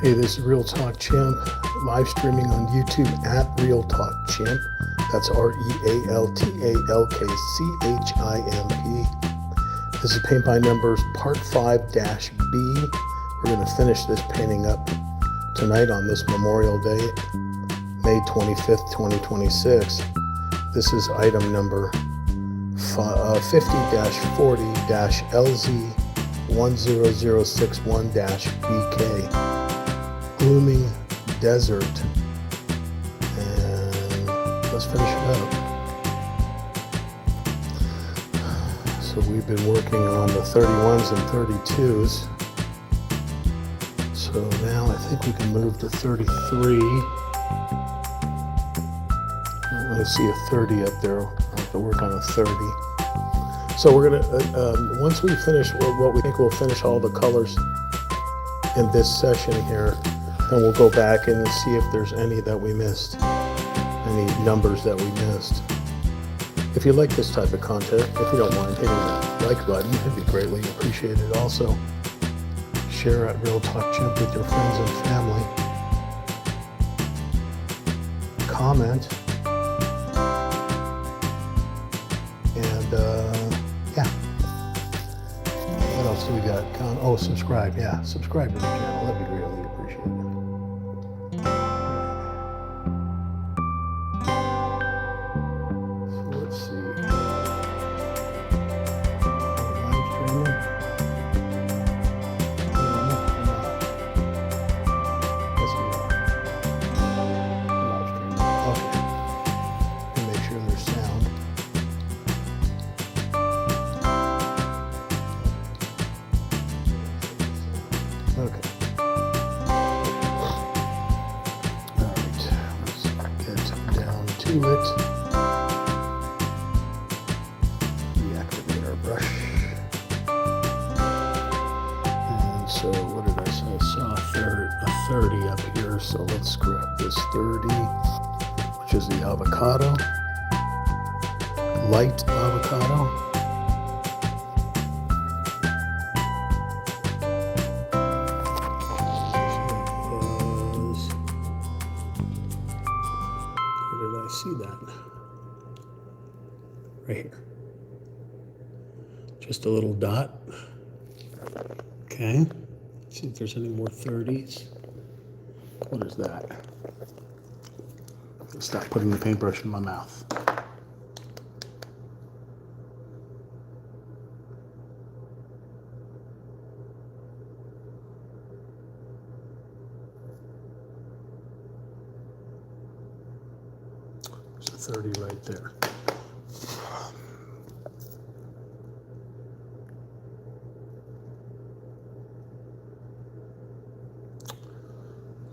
Hey, this is Real Talk Chimp, live streaming on YouTube at Real Talk Chimp. That's RealTalkChimp. This is paint by numbers part 5-B. We're going to finish this painting up tonight on this Memorial Day, May 25th, 2026. This is item number 50-40-LZ10061-BK. Blooming Desert, and let's finish it up. So we've been working on the 31s and 32s, so now I think we can move to 33. I see a 30 up there. I have to work on a 30. So we're gonna once we finish what we think we'll finish all the colors in this session here, then we'll go back and see if there's any that we missed, any numbers that we missed. If you like this type of content, if you don't mind hitting that like button, it'd be greatly appreciated. Also, share at Real Talk Chimp with your friends and family. Comment. And yeah. What else do we got? Oh, subscribe. Yeah, subscribe to the channel. That'd be greatly appreciated. Deactivate our brush. And so what did I say? I saw a 30 up here, so let's grab this 30, which is the avocado, light avocado. See that right here, just a little dot. Okay, see if there's any more 30s. What is that? Stop putting the paintbrush in my mouth. There's a 30 right there.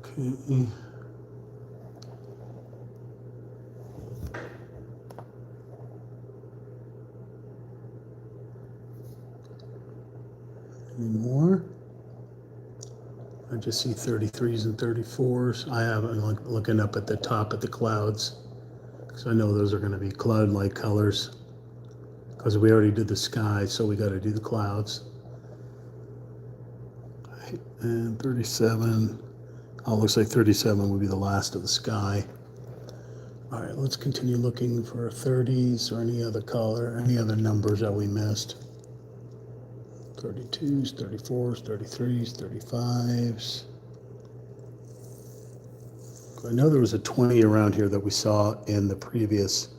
Okay. Any more? I just see 33s and 34s. I haven't looking up at the top at the clouds, because I know those are going to be cloud-like colors, because we already did the sky, so we got to do the clouds. And 37. Oh, looks like 37 would be the last of the sky. All right, let's continue looking for 30s or any other color, any other numbers that we missed. 32s, 34s, 33s, 35s. I know there was a 20 around here that we saw in the previous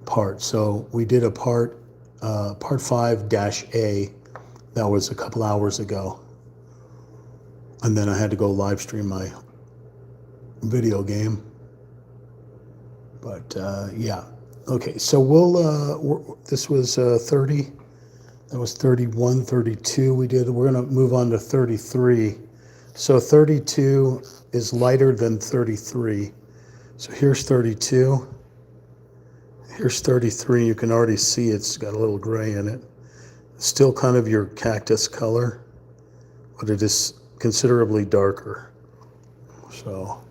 part. So we did a part 5-A. That was a couple hours ago. And then I had to go live stream my video game. But yeah. Okay, so this was 30. That was 31, 32 we did. We're gonna move on to 33. So 32 is lighter than 33. So here's 32. Here's 33. You can already see it's got a little gray in it. Still kind of your cactus color, but it is considerably darker. So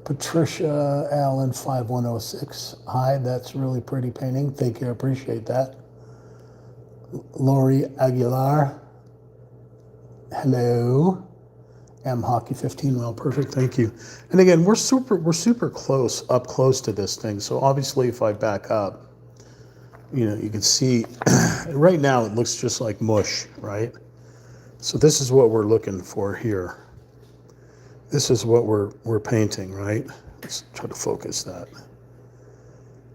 Patricia Allen 5106. Hi, that's really pretty painting. Thank you, I appreciate that. Lori Aguilar. Hello. M Hockey 15. Well, perfect. Thank you. And again, we're super close, up close to this thing. So obviously, if I back up, you know, you can see right now it looks just like mush, right? So this is what we're looking for here. This is what we're painting, right? Let's try to focus that.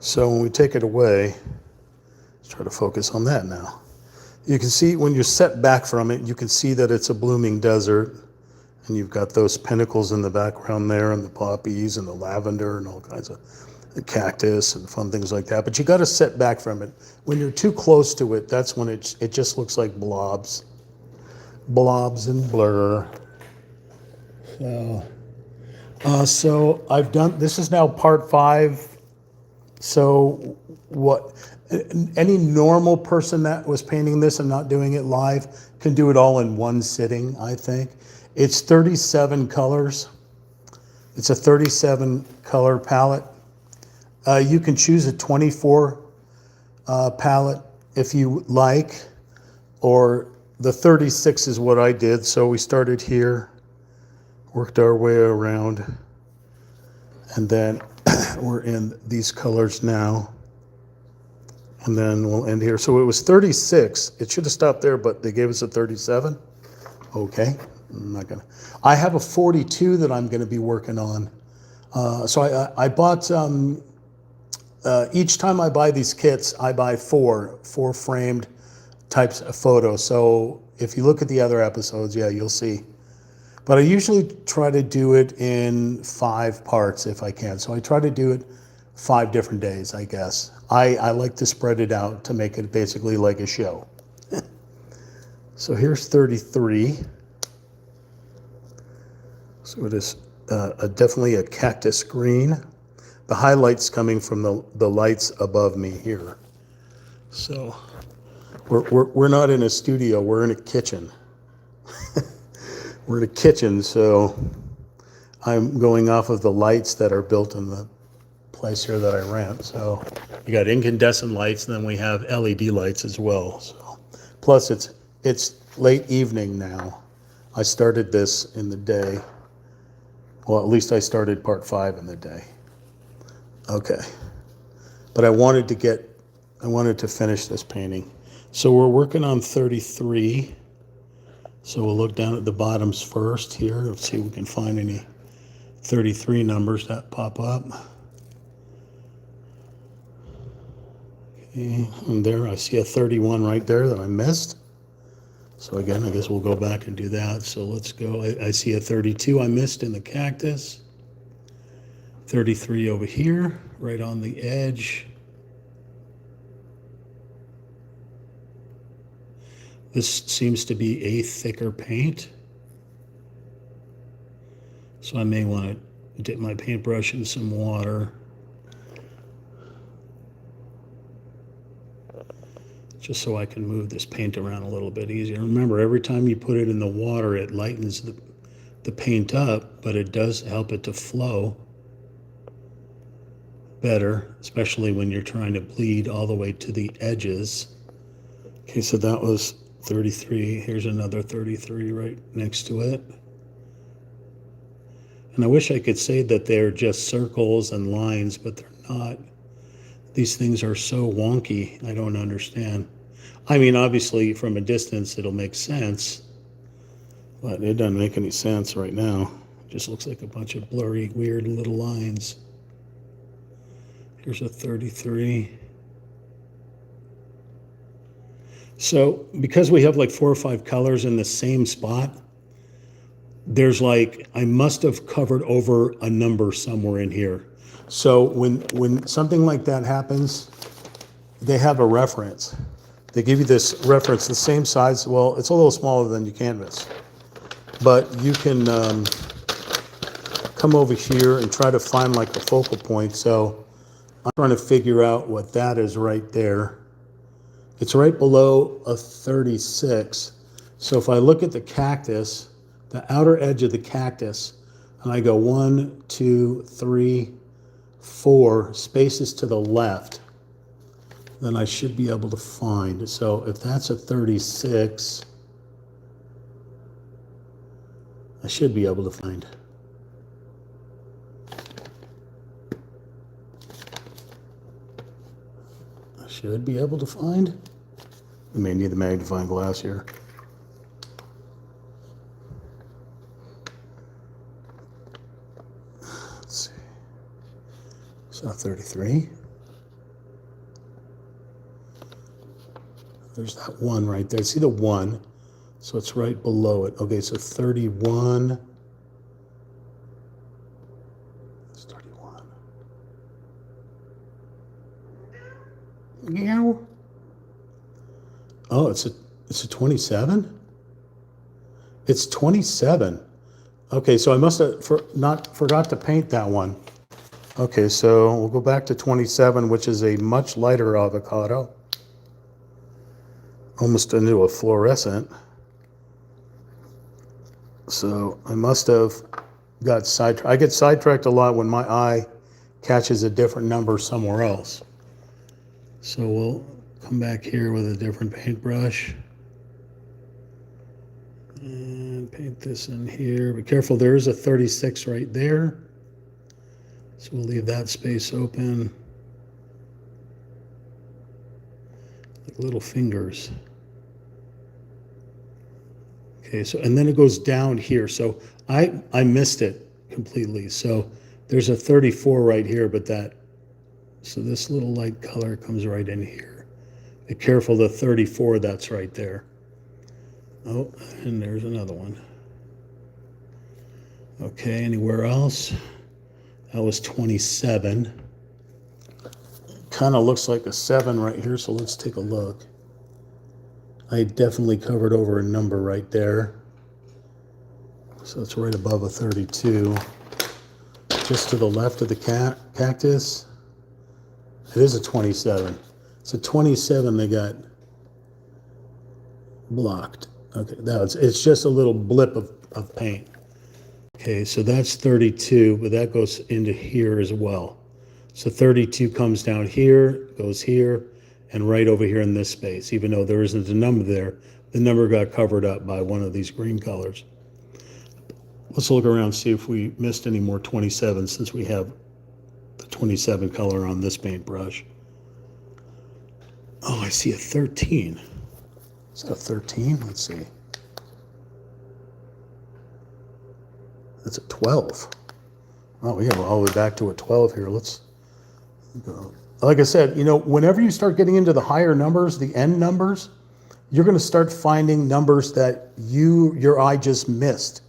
So when we take it away, let's try to focus on that now. You can see when you're set back from it, you can see that it's a blooming desert, and you've got those pinnacles in the background there, and the poppies and the lavender and all kinds of the cactus and fun things like that. But you got to set back from it. When you're too close to it, that's when it just looks like blobs and blur. So I've done, this is now part 5. So what, any normal person that was painting this and not doing it live can do it all in one sitting, I think. It's 37 colors. It's a 37 color palette. You can choose a 24 palette if you like, or the 36 is what I did. So we started here, worked our way around, and then we're in these colors now, and then we'll end here. So it was 36. It should have stopped there, but they gave us a 37. Okay, I'm not gonna. I have a 42 that I'm going to be working on. So I bought. Each time I buy these kits, I buy four framed types of photos. So if you look at the other episodes, yeah, you'll see. But I usually try to do it in 5 parts if I can. So I try to do it 5 different days, I guess. I like to spread it out to make it basically like a show. So here's 33. So it is definitely a cactus green. The highlight's coming from the lights above me here. So we're not in a studio, we're in a kitchen. We're in a kitchen, so I'm going off of the lights that are built in the place here that I rent. So you got incandescent lights, and then we have LED lights as well. So plus it's late evening now. I started this in the day. Well, at least I started part 5 in the day. Okay, but I wanted to finish this painting. So we're working on 33. So we'll look down at the bottoms first here. Let's see if we can find any 33 numbers that pop up. Okay, and there I see a 31 right there that I missed. So again, I guess we'll go back and do that. So let's go. I see a 32 I missed in the cactus. 33 over here, right on the edge. This seems to be a thicker paint. So I may want to dip my paintbrush in some water. Just so I can move this paint around a little bit easier. Remember, every time you put it in the water, it lightens the paint up, but it does help it to flow better, especially when you're trying to bleed all the way to the edges. Okay, so that was 33. Here's another 33 right next to it. And I wish I could say that they're just circles and lines, but they're not. These things are so wonky, I don't understand. I mean, obviously, from a distance, it'll make sense, but it doesn't make any sense right now. It just looks like a bunch of blurry, weird little lines. Here's a 33. So because we have like 4 or 5 colors in the same spot, there's like, I must have covered over a number somewhere in here. So when something like that happens, they have a reference. They give you this reference, the same size. Well, it's a little smaller than your canvas, but you can come over here and try to find like the focal point. So I'm trying to figure out what that is right there. It's right below a 36. So if I look at the cactus, the outer edge of the cactus, and I go 1, 2, 3, 4 spaces to the left, then I should be able to find. So if that's a 36, I should be able to find. Should be able to find. We may need the magnifying glass here. Let's see. So 33. There's that one right there. See the one? So it's right below it. Okay, so 31. It's 31. Yeah. Oh, it's a 27? It's 27. Okay, so I must have forgot to paint that one. Okay, so we'll go back to 27, which is a much lighter avocado. Almost into a fluorescent. So I must have got sidetracked. I get sidetracked a lot when my eye catches a different number somewhere else. So we'll come back here with a different paintbrush. And paint this in here. Be careful, there is a 36 right there. So we'll leave that space open. Like little fingers. Okay, so, and then it goes down here. So I missed it completely. So there's a 34 right here, but so this little light color comes right in here. Be careful, the 34, that's right there. Oh, and there's another one. Okay, anywhere else? That was 27. Kind of looks like a 7 right here, so let's take a look. I definitely covered over a number right there. So it's right above a 32. Just to the left of the cactus, it is a 27. It's a 27 they got blocked. Okay, it's just a little blip of paint. Okay, so that's 32, but that goes into here as well. So 32 comes down here, goes here, and right over here in this space. Even though there isn't a number there, the number got covered up by one of these green colors. Let's look around and see if we missed any more 27 since we have the 27 color on this paintbrush. Oh, I see a 13. Is that a 13? Let's see. That's a 12. Oh, we go all the way back to a 12 here. Let's go. Like I said, whenever you start getting into the higher numbers, the end numbers, you're going to start finding numbers that your eye just missed.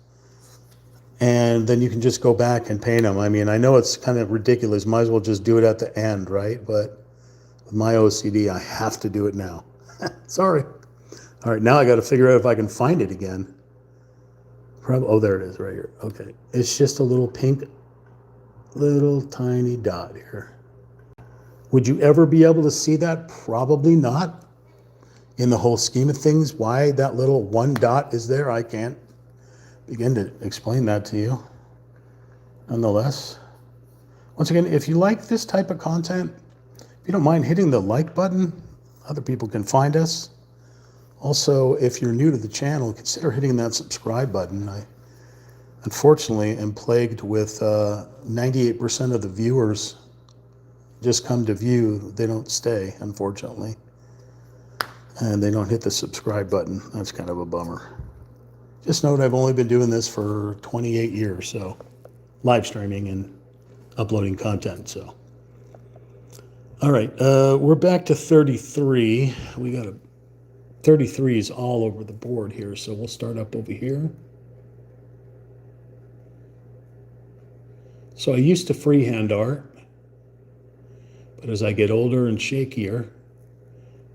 And then you can just go back and paint them. I mean, I know it's kind of ridiculous. Might as well just do it at the end, right? But with my OCD, I have to do it now. Sorry. All right, now I got to figure out if I can find it again. Oh, there it is right here. Okay. It's just a little pink, little tiny dot here. Would you ever be able to see that? Probably not. In the whole scheme of things, why that little one dot is there, I can't begin to explain that to you. Nonetheless, once again, if you like this type of content, if you don't mind hitting the like button, other people can find us. Also, if you're new to the channel, consider hitting that subscribe button. I, unfortunately, am plagued with 98% of the viewers just come to view. They don't stay, unfortunately. And they don't hit the subscribe button. That's kind of a bummer. Just note I've only been doing this for 28 years, so live streaming and uploading content. So, all right, we're back to 33. We got 33 is all over the board here, so we'll start up over here. So I used to freehand art, but as I get older and shakier,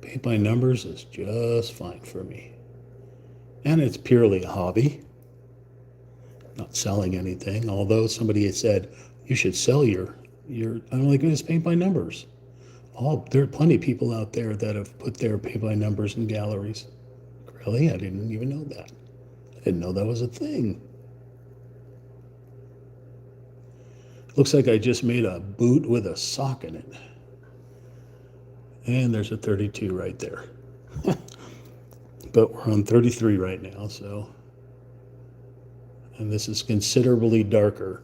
paint by numbers is just fine for me. And it's purely a hobby, not selling anything. Although somebody had said, you should sell I'm like, just paint by numbers. There are plenty of people out there that have put their paint by numbers in galleries. Really? I didn't even know that. I didn't know that was a thing. Looks like I just made a boot with a sock in it. And there's a 32 right there. But we're on 33 right now, so. And this is considerably darker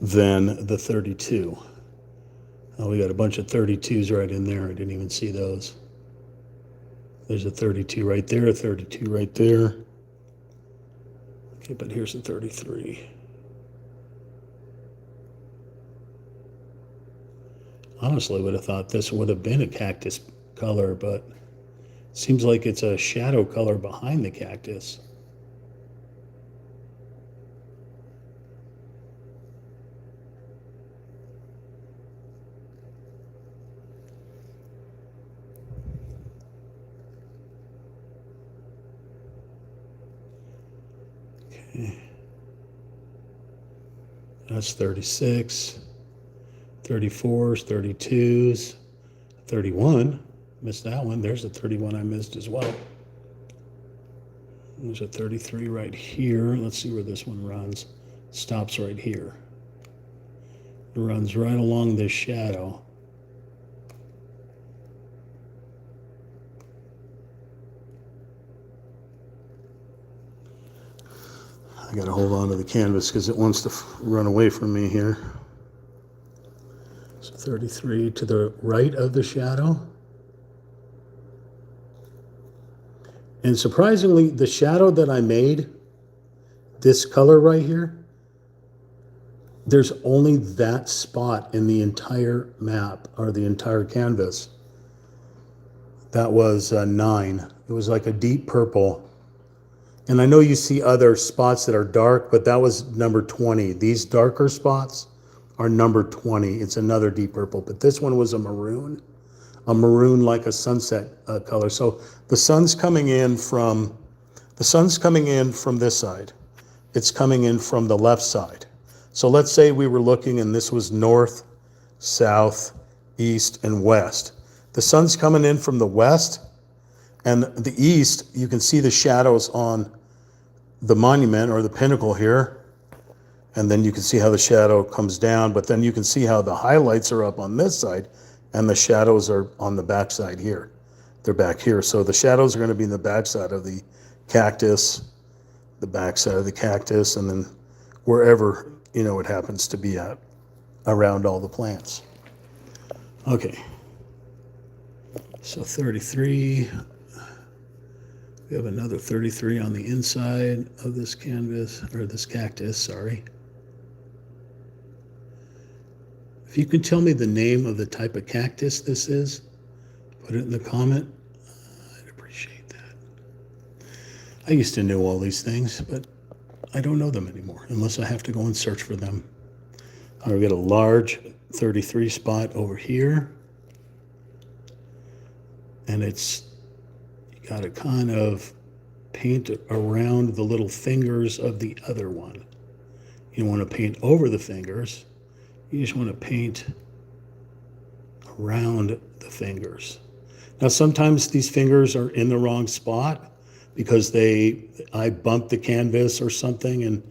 than the 32. Oh, we got a bunch of 32s right in there. I didn't even see those. There's a 32 right there, a 32 right there. Okay, but here's the 33. Honestly, would have thought this would have been a cactus color, but it seems like it's a shadow color behind the cactus. Okay. That's 36, 34s, 32s, 31. Missed that one. There's a 31 I missed as well. There's a 33 right here. Let's see where this one runs. Stops right here. It runs right along this shadow. I got to hold on to the canvas because it wants to run away from me here. So 33 to the right of the shadow. And surprisingly, the shadow that I made, this color right here, there's only that spot in the entire map or the entire canvas. That was 9. It was like a deep purple. And I know you see other spots that are dark, but that was number 20. These darker spots are number 20. It's another deep purple, but this one was a maroon like a sunset color. So the sun's coming in from this side. It's coming in from the left side. So let's say we were looking and this was north, south, east, and west. The sun's coming in from the west, and the east, you can see the shadows on the monument or the pinnacle here. And then you can see how the shadow comes down, but then you can see how the highlights are up on this side and the shadows are on the back side here. They're back here. So the shadows are going to be in the back side of the cactus, the back side of the cactus, and then wherever, it happens to be at around all the plants. Okay. So 33. We have another 33 on the inside of this canvas, or this cactus, sorry. If you can tell me the name of the type of cactus this is, put it in the comment. I'd appreciate that. I used to know all these things, but I don't know them anymore unless I have to go and search for them. I've got a large 33 spot over here. And you got to kind of paint around the little fingers of the other one. You don't want to paint over the fingers. You just want to paint around the fingers. Now, sometimes these fingers are in the wrong spot because I bumped the canvas or something and,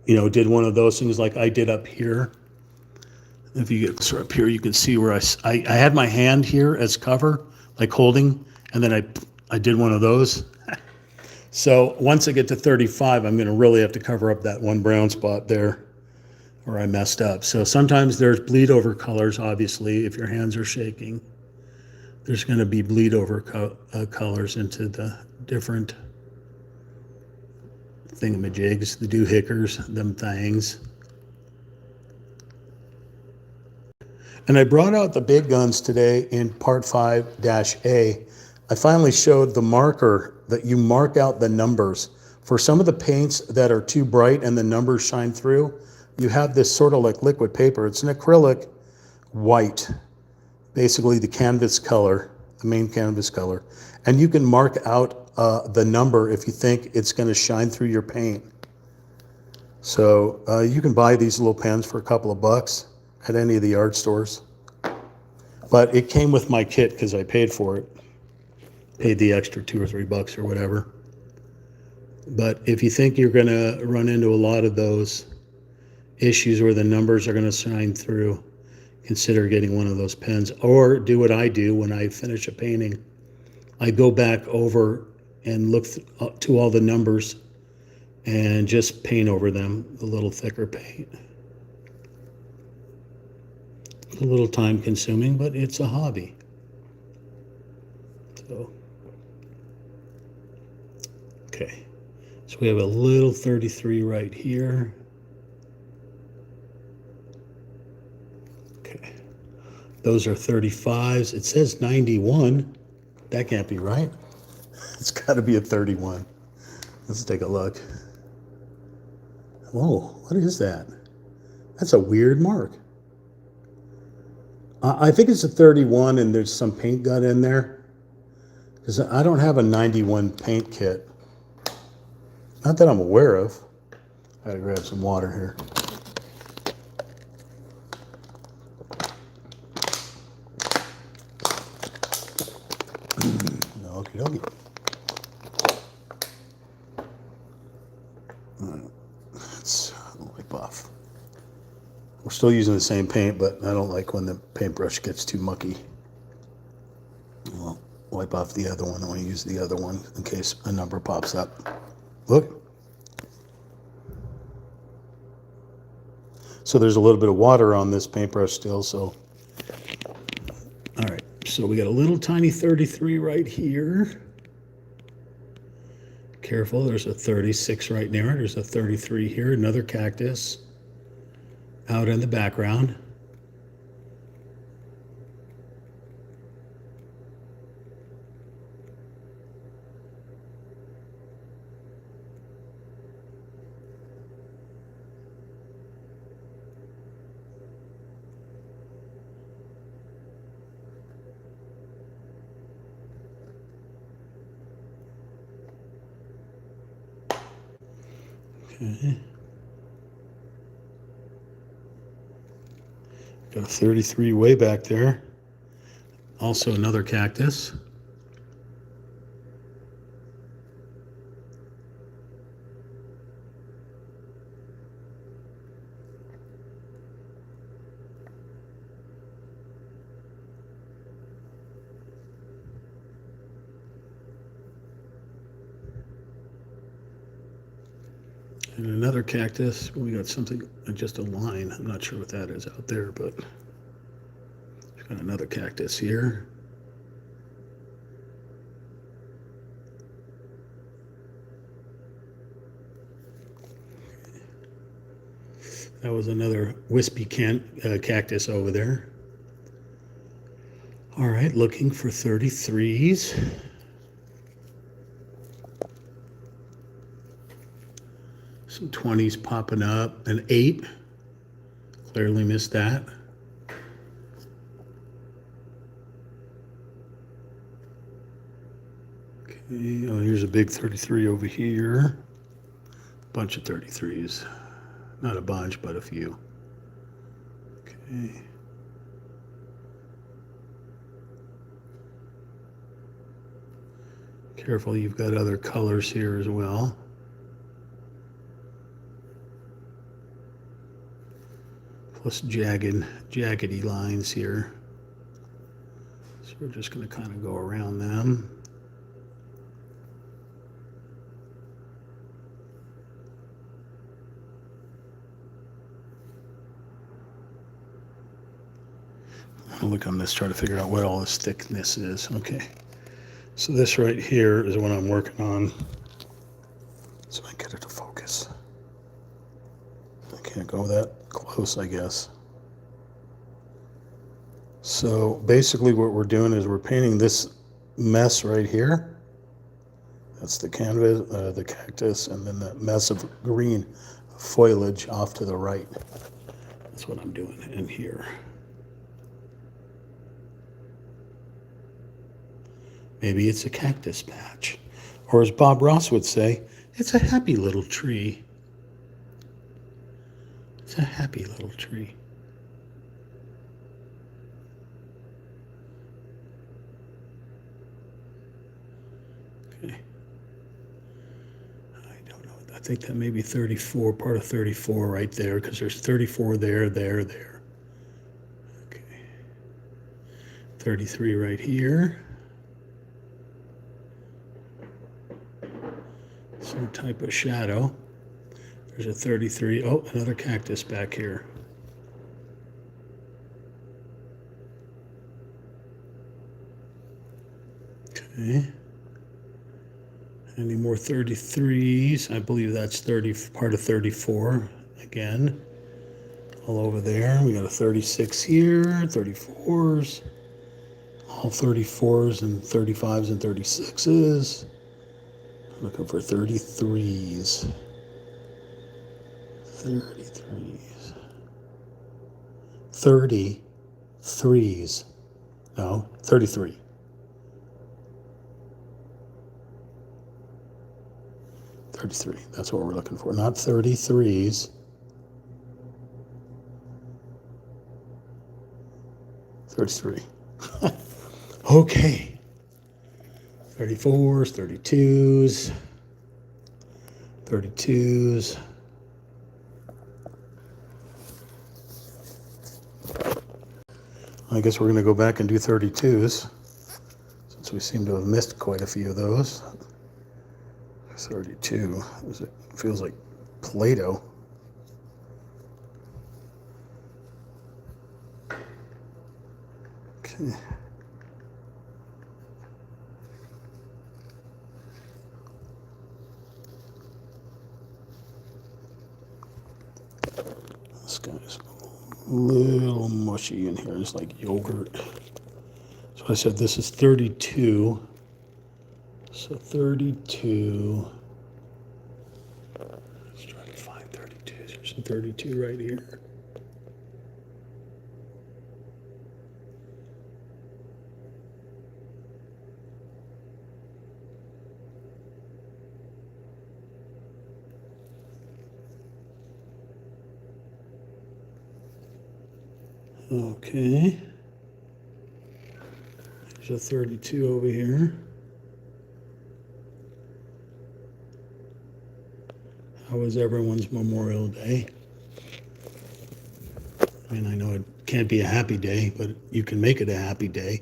did one of those things like I did up here. If you get closer up here, you can see where I had my hand here as cover, like holding, and then I did one of those. So once I get to 35, I'm going to really have to cover up that one brown spot there where I messed up. So sometimes there's bleed over colors, obviously, if your hands are shaking. There's going to be bleed over colors into the different thingamajigs, the doohickers, them things. And I brought out the big guns today in part 5-A. I finally showed the marker that you mark out the numbers. For some of the paints that are too bright and the numbers shine through, you have this sort of like liquid paper. It's an acrylic white, basically the canvas color, the main canvas color. And you can mark out the number if you think it's going to shine through your paint. So you can buy these little pens for a couple of bucks at any of the art stores. But it came with my kit because I paid for it. Paid the extra $2 or $3 or whatever. But if you think you're going to run into a lot of those issues where the numbers are going to shine through, consider getting one of those pens. Or do what I do when I finish a painting. I go back over and look to all the numbers and just paint over them, a little thicker paint. A little time consuming, but it's a hobby. So, okay. So we have a little 33 right here. Okay. Those are 35s. It says 91. That can't be right. It's got to be a 31. Let's take a look. Whoa, what is that? That's a weird mark. I think it's a 31 and there's some paint got in there. Because I don't have a 91 paint kit. Not that I'm aware of. I gotta grab some water here. Okie dokie. Let's wipe off. We're still using the same paint, but I don't like when the paintbrush gets too mucky. We'll wipe off the other one. I want to use the other one in case a number pops up. Look. So there's a little bit of water on this paintbrush still, so. All right, so we got a little tiny 33 right here. Careful, there's a 36 right near it. There's a 33 here, another cactus out in the background. Okay. Got a 33 way back there. Also another cactus. And another cactus. We got something, just a line. I'm not sure what that is out there, but we've got another cactus here. That was another wispy cactus over there. All right, looking for 33s. Some 20s popping up. An 8. Clearly missed that. Okay, oh, here's a big 33 over here. Bunch of 33s. Not a bunch, but a few. Okay. Careful, you've got other colors here as well. Plus jaggedy lines here. So we're just going to kind of go around them. I'll look on this, try to figure out what all this thickness is. Okay. So this right here is what I'm working on. So I get it to focus. I can't go that close, I guess. So basically what we're doing is we're painting this mess right here. That's the canvas, the cactus, and then the mess of green foliage off to the right. That's what I'm doing in here. Maybe it's a cactus patch. Or as Bob Ross would say, it's a happy little tree. It's a happy little tree. Okay. I don't know. I think that may be 34, part of 34 right there, because there's 34 there. Okay. 33 right here. Some type of shadow. There's a 33. Oh, another cactus back here. Okay. Any more 33s? I believe that's part of 34 again. All over there. We got a 36 here, 34s. All 34s and 35s and 36s. Looking for 33s. 33s. 33s. No, 33. 33. That's what we're looking for. Not 33s. 33. Okay. 34s, 32s. 32s. I guess we're going to go back and do 32s, since we seem to have missed quite a few of those. 32. It feels like Play-Doh. Okay. This guy's a little mushy in here. It's like yogurt. So I said this is 32. So 32. Let's try to find 32. There's a 32 right here. Okay. There's a 32 over here. How was everyone's Memorial Day? I mean, I know it can't be a happy day, but you can make it a happy day.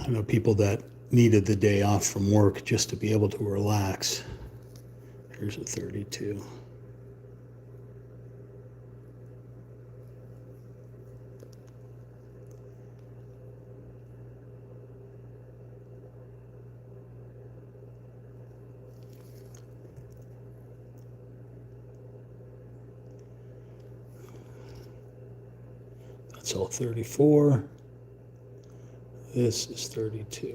I know people that needed the day off from work just to be able to relax. Here's a 32. That's all 34. This is 32.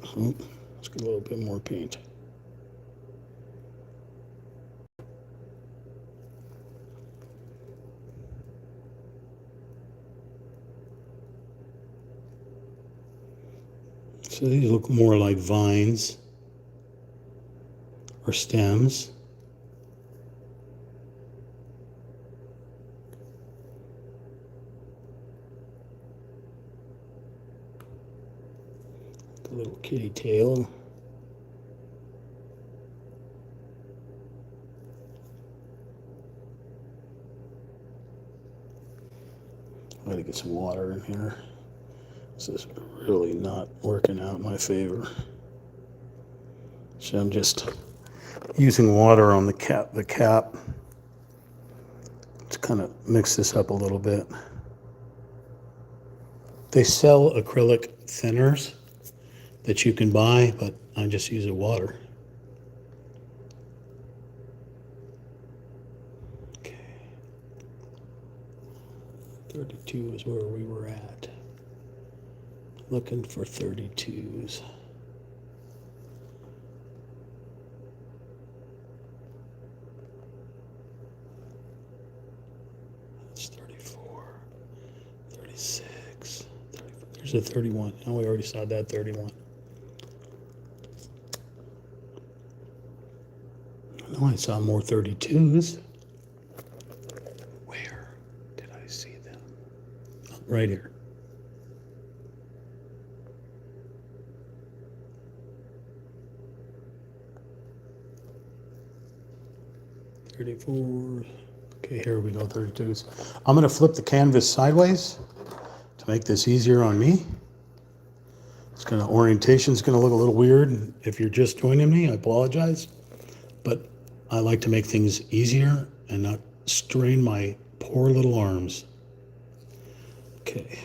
Let's get a little bit more paint. So these look more like vines or stems. The little kitty tail. I gotta get some water in here. This is really not working out in my favor. So I'm just using water on the cap to kind of mix this up a little bit. They sell acrylic thinners that you can buy, but I just use the water. Okay. 32 is where we were at. Looking for 32s. That's 34, 36, 34. There's a 31. Oh, we already saw that 31. I know I saw more 32s. Where did I see them? Oh, right here. $34. Okay, here we go, 32s. I'm going to flip the canvas sideways to make this easier on me. It's kind of orientation is going to look a little weird. If you're just joining me, I apologize. But I like to make things easier and not strain my poor little arms. Okay.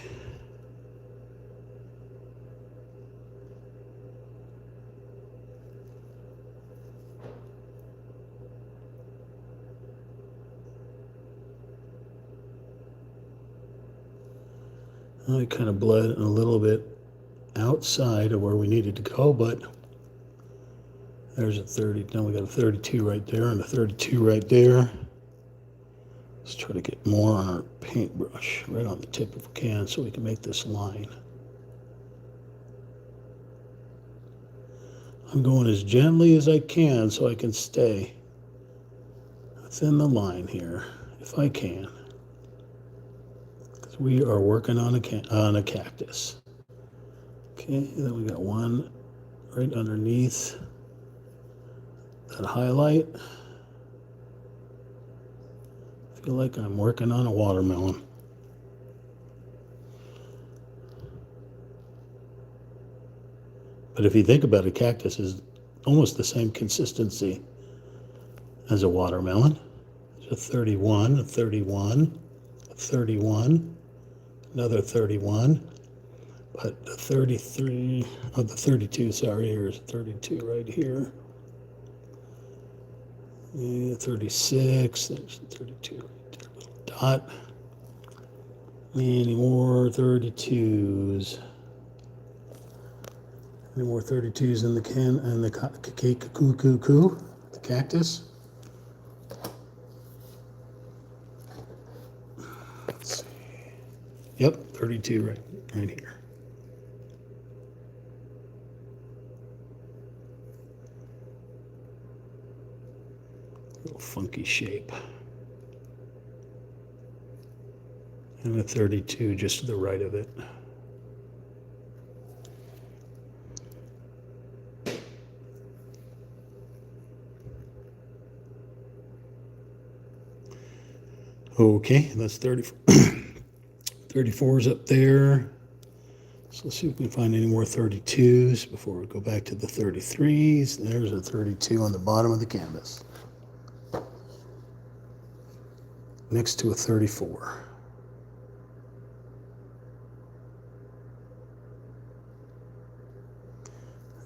I kind of bled a little bit outside of where we needed to go, but there's a 30. Now we got a 32 right there and a 32 right there. Let's try to get more on our paintbrush, right on the tip of the can, so we can make this line. I'm going as gently as I can so I can stay within the line here, if I can. Because we are working on a cactus. Okay, then we got one right underneath that highlight. I feel like I'm working on a watermelon. But if you think about it, cactus is almost the same consistency as a watermelon. There's a 31, a 31, a 31, another 31, but the 33, oh, the 32, sorry, here's 32 right here. Yeah, 36, there's 32 right there, little dot. Any more 32s? Any more 32s in the can and the the cactus? Let's see. Yep, 32 right here. Little funky shape. And a 32 just to the right of it. Okay, that's 30. 34's up there. So let's see if we can find any more 32s before we go back to the 33s. There's a 32 on the bottom of the canvas. Next to a 34.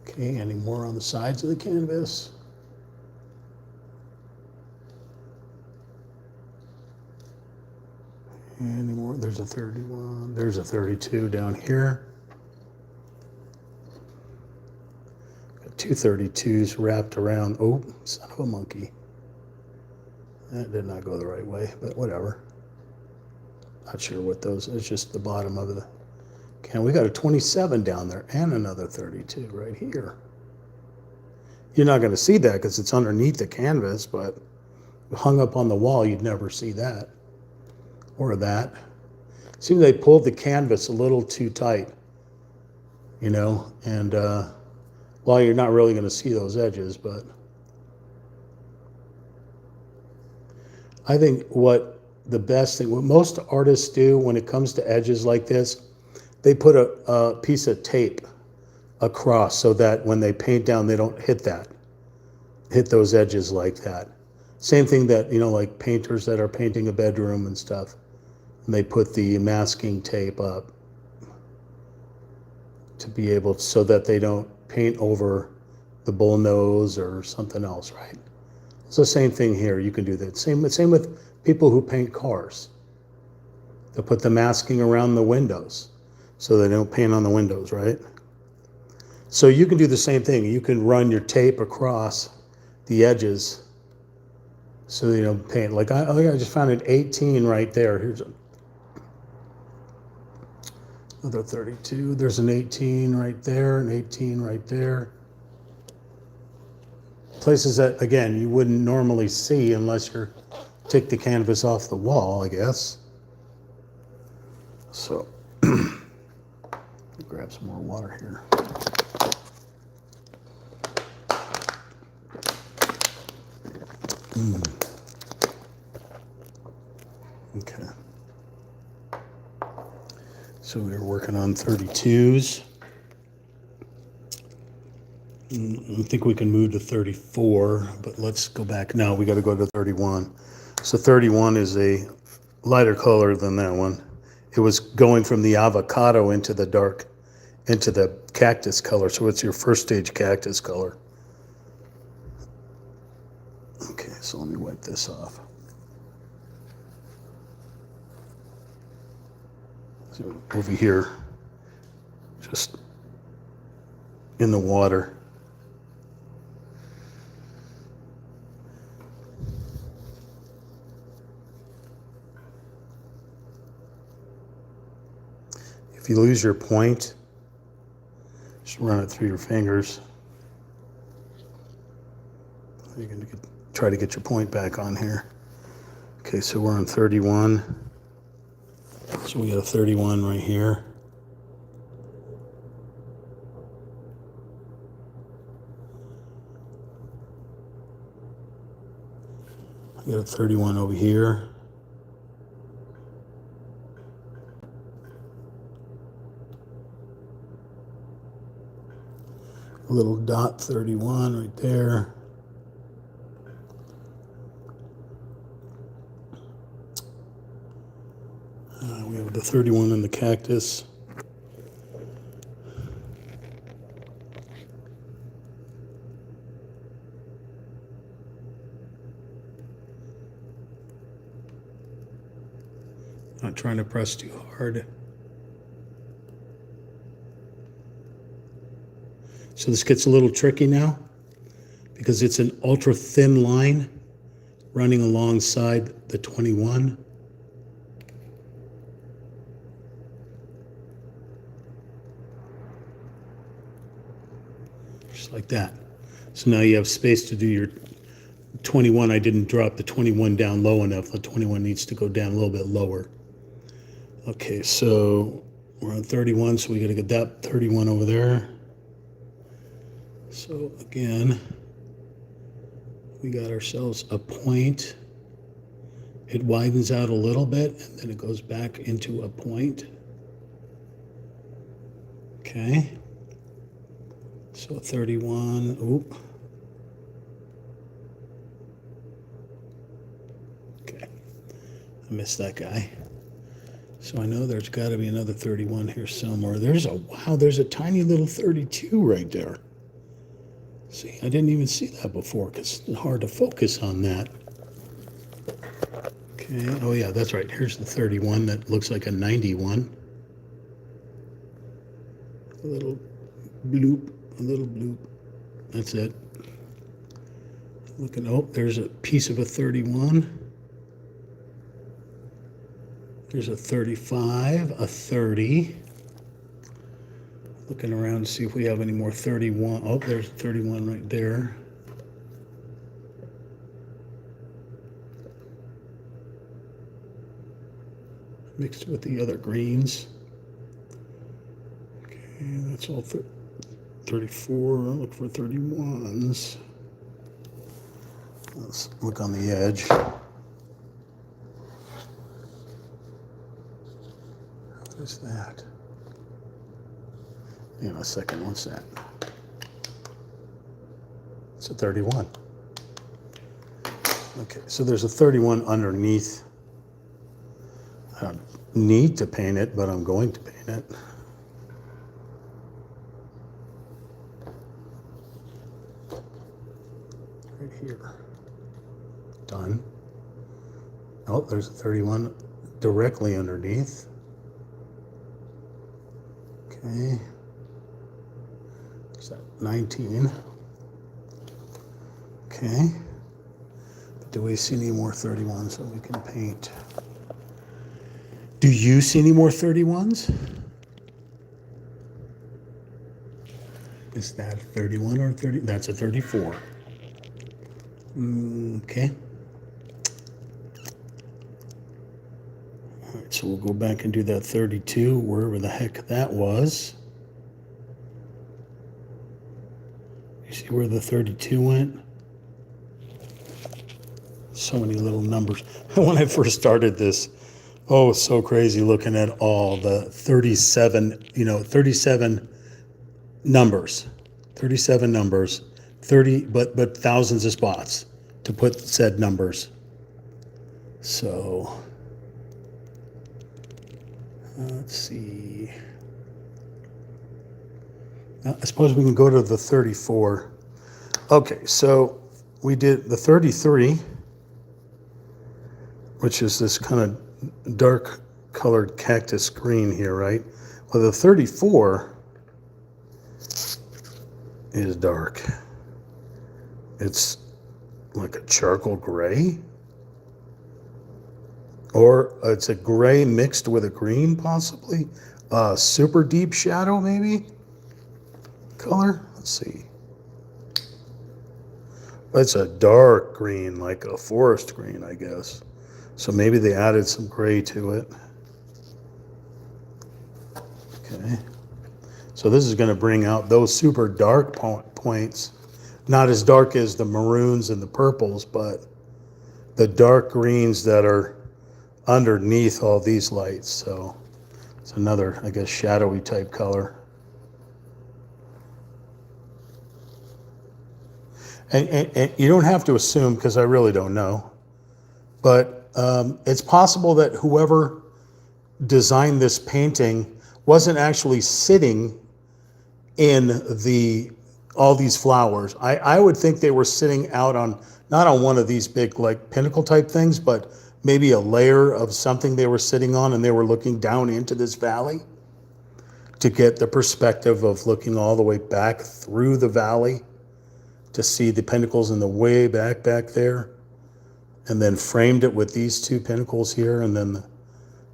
Okay, any more on the sides of the canvas? Any more? There's a 31. There's a 32 down here. Got two 32s wrapped around. Oh, son of a monkey. That did not go the right way, but whatever. Not sure what those, it's just the bottom of the can. We got a 27 down there and another 32 right here. You're not going to see that because it's underneath the canvas, but hung up on the wall, you'd never see that. Or that. Seems they pulled the canvas a little too tight, you know, and well, you're not really going to see those edges, but I think what most artists do when it comes to edges like this, they put a piece of tape across so that when they paint down, they don't hit those edges like that. Same thing that, you know, like painters that are painting a bedroom and stuff, and they put the masking tape up to be able to, so that they don't paint over the bull nose or something else, right? It's the same thing here. You can do that. Same with people who paint cars. They'll put the masking around the windows so they don't paint on the windows, right? So you can do the same thing. You can run your tape across the edges so they don't paint. Like I just found an 18 right there. Here's another 32. There's an 18 right there, an 18 right there. Places that, again, you wouldn't normally see unless you take the canvas off the wall, I guess. So, grab some more water here. Okay. So we were working on 32s. I think we can move to 34, but let's go back. No, we got to go to 31. So 31 is a lighter color than that one. It was going from the avocado into the dark, into the cactus color. So it's your first stage cactus color. Okay, so let me wipe this off. So over here, just in the water. If you lose your point, just run it through your fingers. You're going to try to get your point back on here. Okay, so we're on 31. So we got a 31 right here. We got a 31 over here. A little dot 31 right there. We have the 31 in the cactus. Not trying to press too hard. So this gets a little tricky now because it's an ultra thin line running alongside the 21. Just like that. So now you have space to do your 21. I didn't drop the 21 down low enough. The 21 needs to go down a little bit lower. Okay, so we're on 31, so we got to get that 31 over there. So again, we got ourselves a point. It widens out a little bit, and then it goes back into a point. Okay. So 31, oop. Okay, I missed that guy. So I know there's got to be another 31 here somewhere. There's a tiny little 32 right there. See, I didn't even see that before because it's hard to focus on that. Okay, oh yeah, that's right. Here's the 31 that looks like a 91. A little bloop. That's it. Looking, oh, there's a piece of a 31. There's a 35, a 30. Looking around to see if we have any more 31. Oh, there's a 31 right there. Mixed with the other greens. Okay, that's all 34. Look for 31s. Let's look on the edge. What is that? Hang on a second, what's that? It's a 31. Okay, so there's a 31 underneath. I don't need to paint it, but I'm going to paint it. Right here. Done. Oh, there's a 31 directly underneath. Okay. Is that 19? Okay. But do we see any more 31s that we can paint? Do you see any more 31s? Is that a 31 or a 30? That's a 34. Okay. All right, so we'll go back and do that 32, wherever the heck that was. You see where the 32 went? So many little numbers. When I first started this, oh, it's so crazy looking at all the 37, 37 numbers. 37 numbers, 30, but thousands of spots to put said numbers. So let's see. I suppose we can go to the 34. Okay, so we did the 33, which is this kind of dark colored cactus green here, right? Well, the 34 is dark. It's like a charcoal gray, or it's a gray mixed with a green, possibly. Super deep shadow, maybe? Color? Let's see. It's a dark green, like a forest green, I guess. So maybe they added some gray to it. Okay. So this is going to bring out those super dark points. Not as dark as the maroons and the purples, but the dark greens that are underneath all these lights. So it's another, I guess, shadowy type color. And you don't have to assume, because I really don't know, but it's possible that whoever designed this painting wasn't actually sitting in all these flowers. I would think they were sitting out on, not on one of these big like pinnacle type things, but maybe a layer of something they were sitting on, and they were looking down into this valley to get the perspective of looking all the way back through the valley to see the pinnacles in the way back there, and then framed it with these two pinnacles here, and then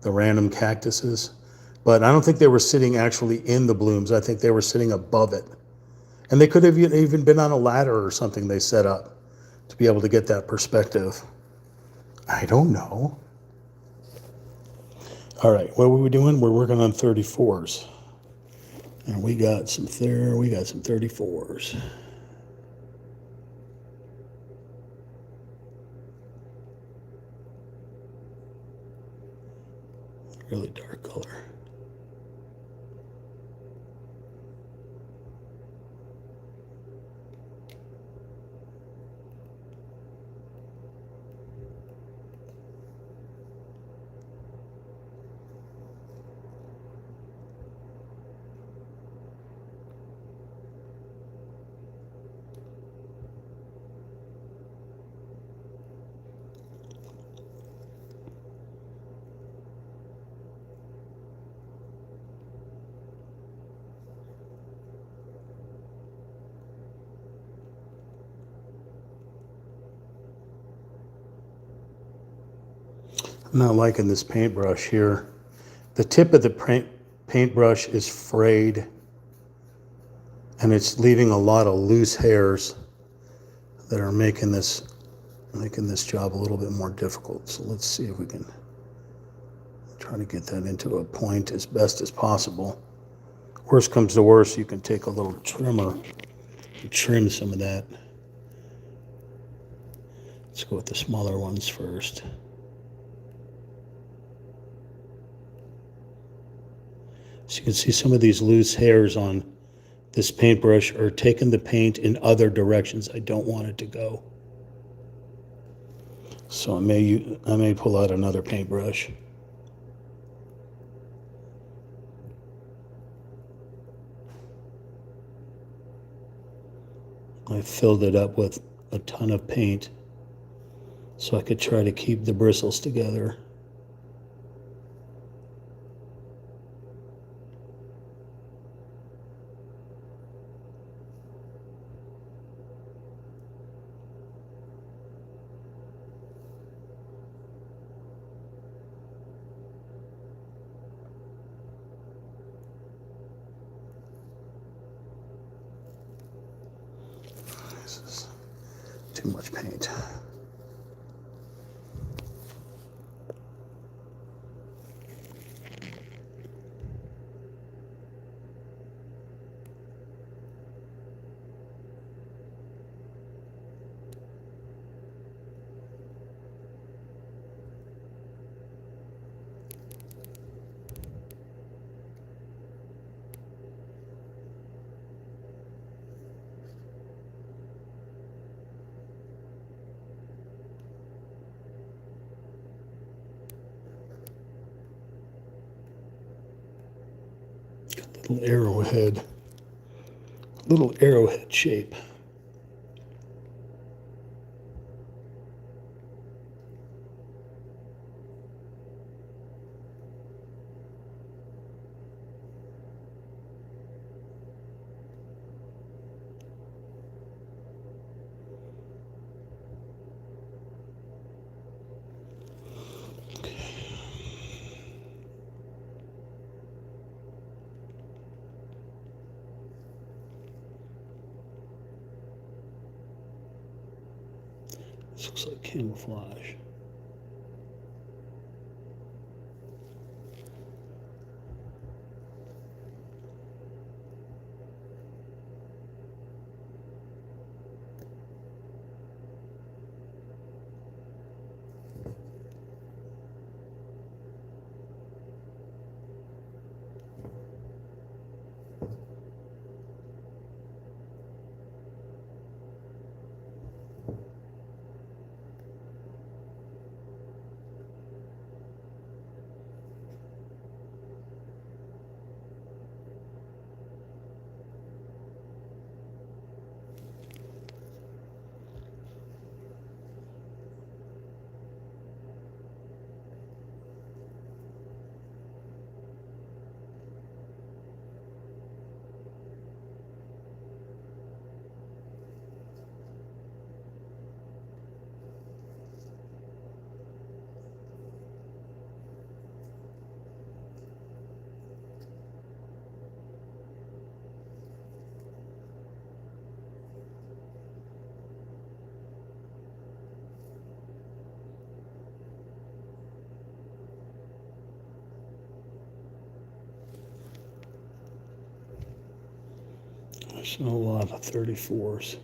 the random cactuses. But I don't think they were sitting actually in the blooms. I think they were sitting above it. And they could have even been on a ladder or something they set up to be able to get that perspective. I don't know. All right, what were we doing? We're working on 34s. And we got some 34s. Really dark color. I'm not liking this paintbrush here. The tip of the paintbrush is frayed, and it's leaving a lot of loose hairs that are making this job a little bit more difficult. So let's see if we can try to get that into a point as best as possible. Worst comes to worst, you can take a little trimmer and trim some of that. Let's go with the smaller ones first. So you can see some of these loose hairs on this paintbrush are taking the paint in other directions I don't want it to go. So I may pull out another paintbrush. I filled it up with a ton of paint so I could try to keep the bristles together. This is too much paint. little arrowhead shape. This looks like camouflage. There's a lot of 34s.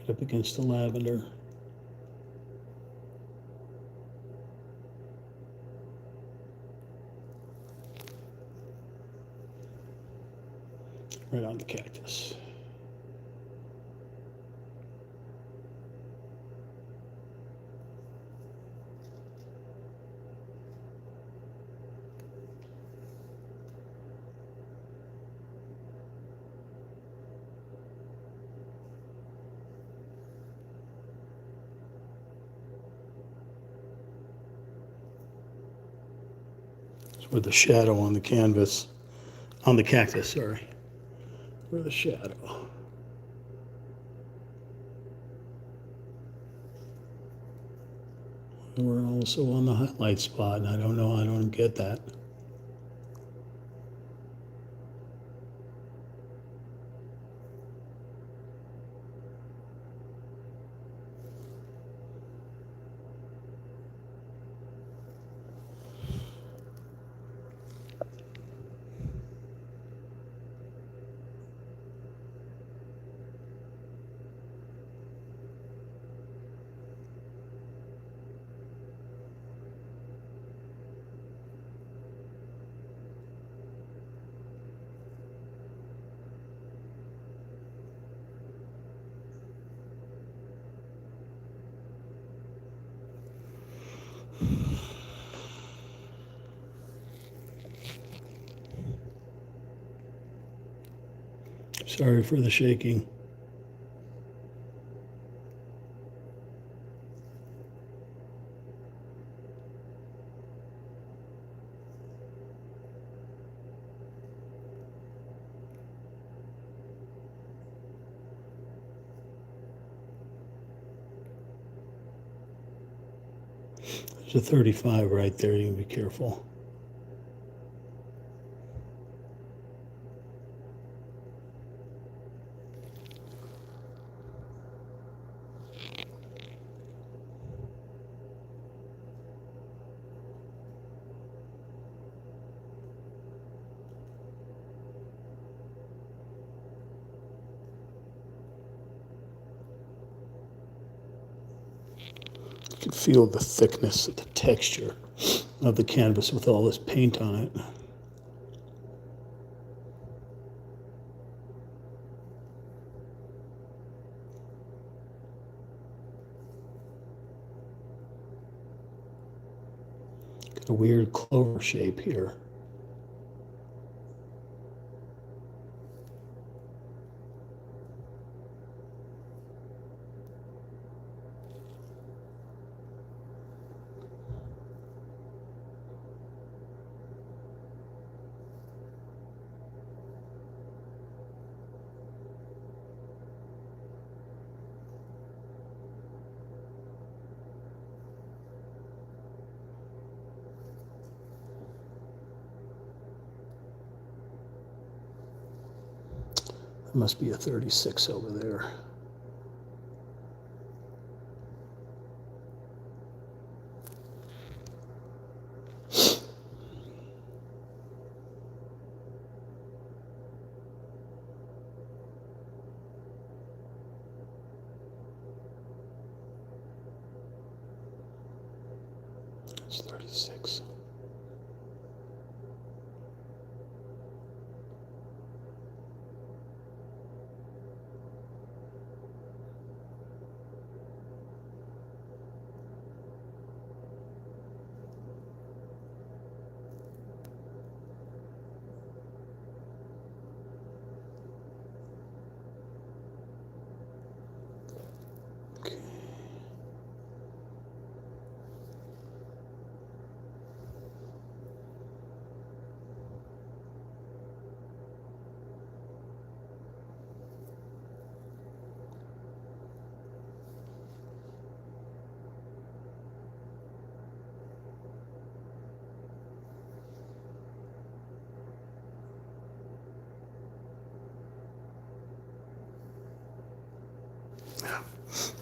Right up against the lavender. Right on the cactus. With the shadow on the canvas, on the cactus, sorry. Where the shadow. We're also on the highlight spot, and I don't get that. Sorry for the shaking. There's a 35 right there. You can be careful. You can feel the thickness, the texture of the canvas with all this paint on it. Got a weird clover shape here. There must be a 36 over there. It's 36. Okay.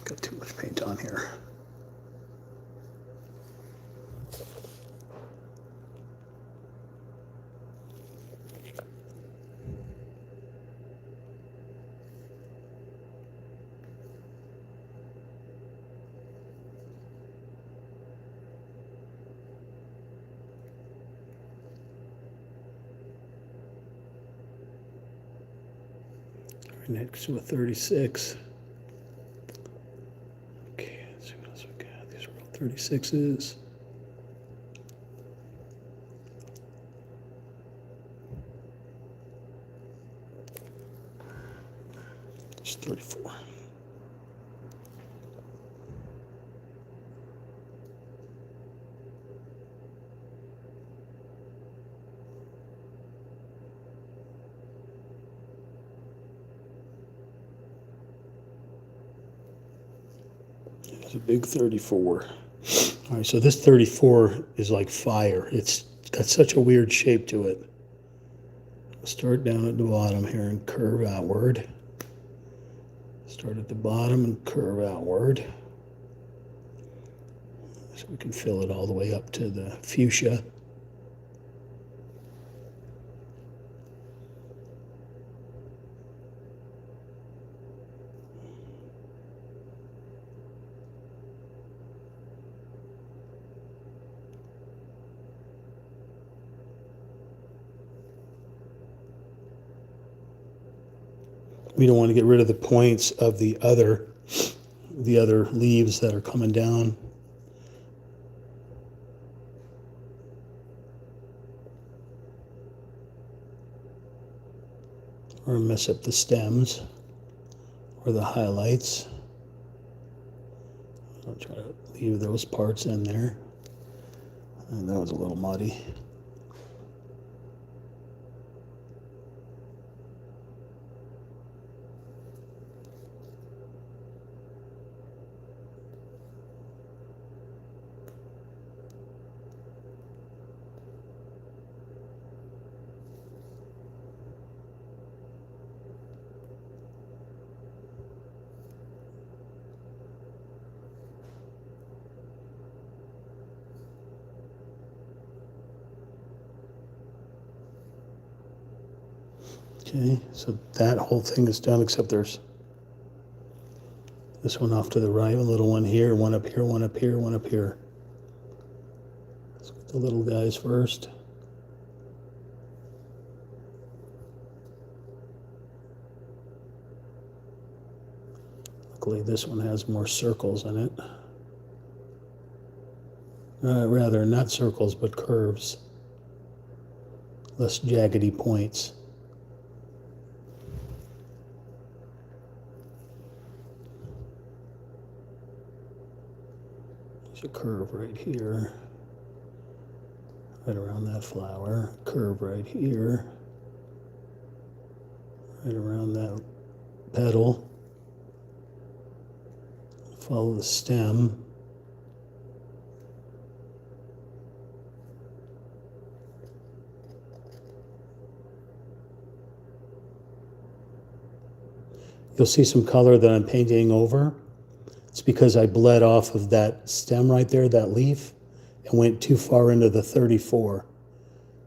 Got too much paint on here. Right next to a 36. Okay, let's see what else we got. These are all 36s. It's 34. It's a big 34. All right, so this 34 is like fire. It's got such a weird shape to it. Start down at the bottom here and curve outward. Start at the bottom and curve outward. So we can fill it all the way up to the fuchsia. We don't want to get rid of the points of the other leaves that are coming down. Or mess up the stems or the highlights. I'll try to leave those parts in there. And that was a little muddy. Okay, so that whole thing is done, except there's this one off to the right, a little one here, one up here, one up here, one up here. Let's get the little guys first. Luckily, this one has more circles in it. Rather, not circles, but curves. Less jaggedy points. There's a curve right here, right around that flower. Curve right here, right around that petal. Follow the stem. You'll see some color that I'm painting over. It's because I bled off of that stem right there, that leaf, and went too far into the 34.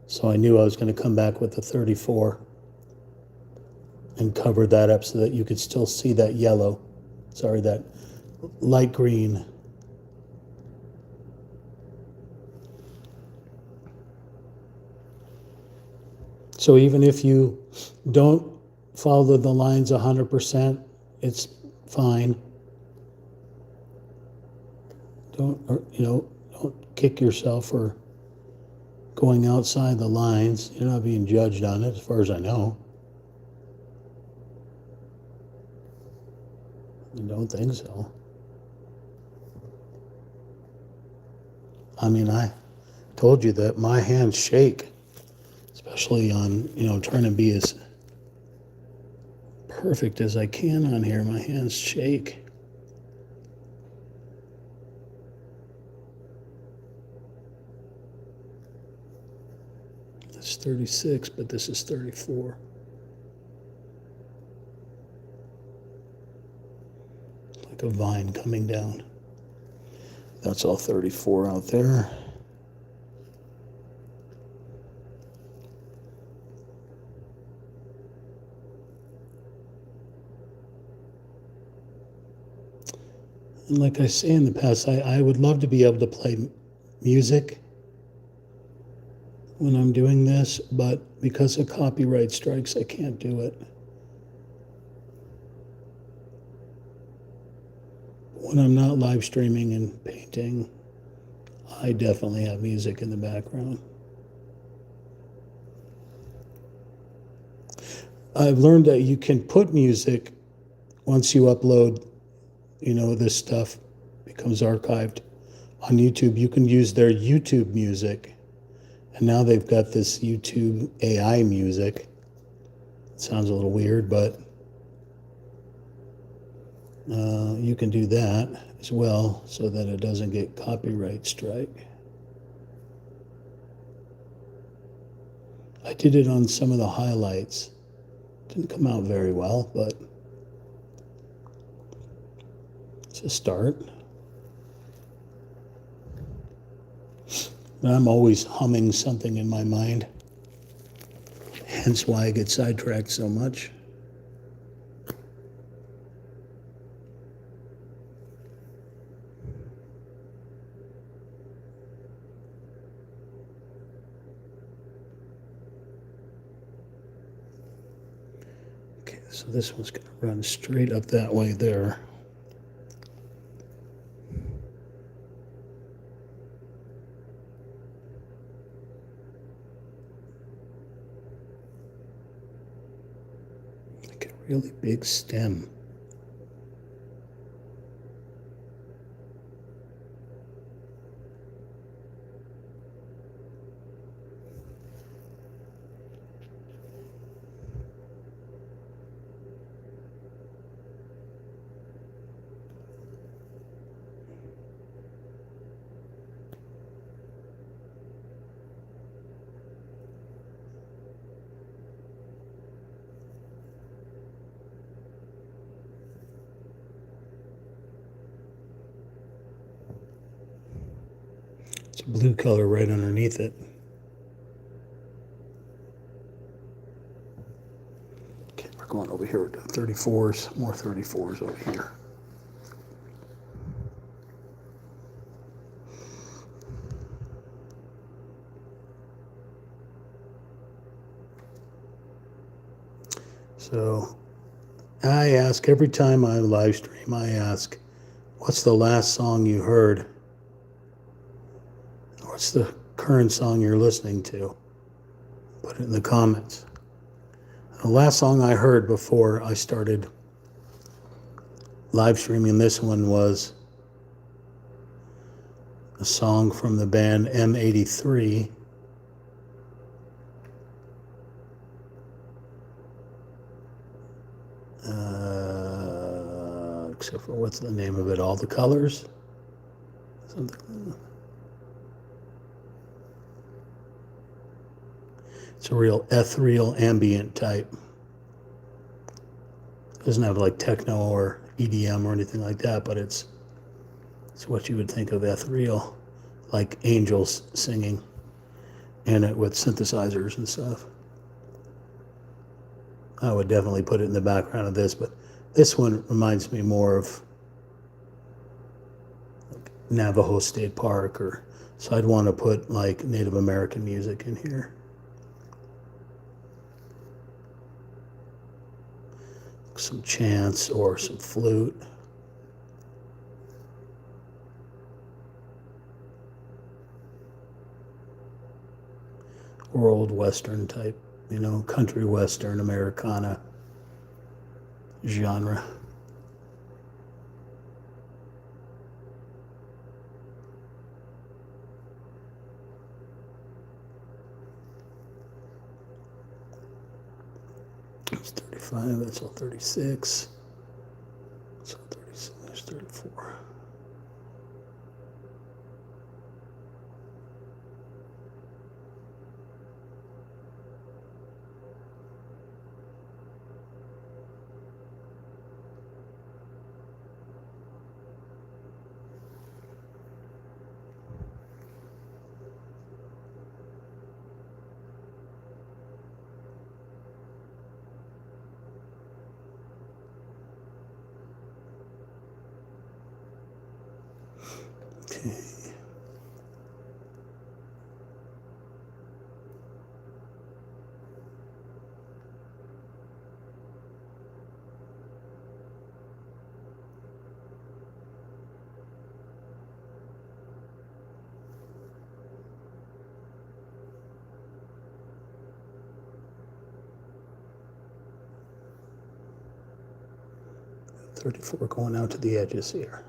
So I knew I was going to come back with the 34 and cover that up so that you could still see that yellow. Sorry, that light green. So even if you don't follow the lines 100%, it's fine. Don't kick yourself for going outside the lines. You're not being judged on it, as far as I know. I don't think so. I mean, I told you that my hands shake, especially on, trying to be as perfect as I can on here. My hands shake. That's 36, but this is 34. Like a vine coming down. That's all 34 out there. And like I say in the past, I would love to be able to play music when I'm doing this, but because of copyright strikes, I can't do it. When I'm not live streaming and painting, I definitely have music in the background. I've learned that you can put music once you upload, this stuff becomes archived on YouTube. You can use their YouTube music. And now they've got this YouTube AI music. It sounds a little weird, but you can do that as well so that it doesn't get copyright strike. I did it on some of the highlights. Didn't come out very well, but it's a start. But I'm always humming something in my mind, hence why I get sidetracked so much. Okay, so this one's going to run straight up that way there. Like a really big stem. It's a blue color right underneath it. We're going over here with 34s, more 34s over here. So I ask every time I live stream, I ask, what's the last song you heard? What's the current song you're listening to? Put it in the comments. The last song I heard before I started live streaming this one was a song from the band M83. Except for what's the name of it? All the Colors? Something. It's a real ethereal ambient type. It doesn't have like techno or EDM or anything like that, but it's what you would think of ethereal, like angels singing in it with synthesizers and stuff. I would definitely put it in the background of this, but this one reminds me more of like Navajo State Park, or so I'd want to put like Native American music in here. Some chants or some flute. Or old Western type, country Western, Americana genre. That's 35, that's all 36. That's all 36, there's 34. Okay. .34 going out to the edges here.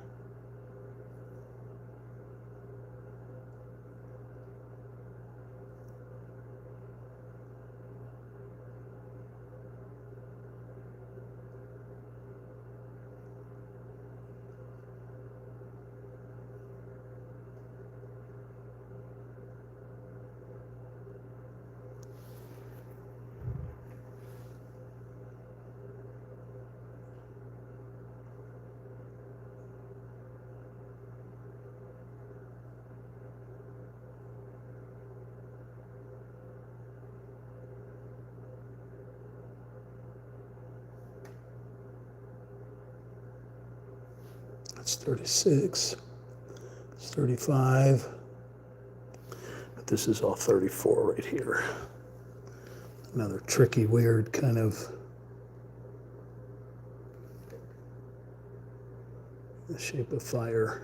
That's 36. It's 35. But this is all 34 right here. Another tricky, weird kind of the shape of fire.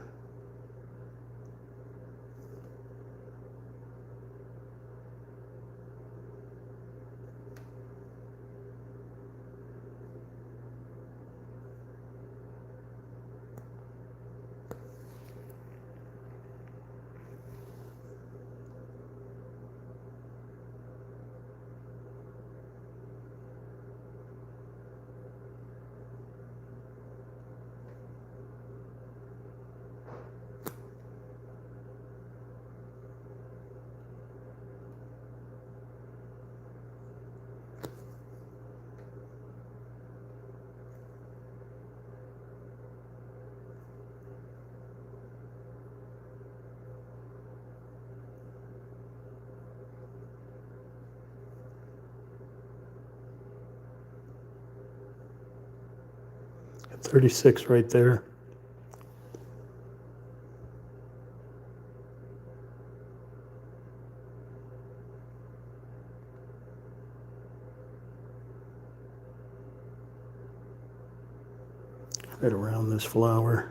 36 right there. Right around this flower.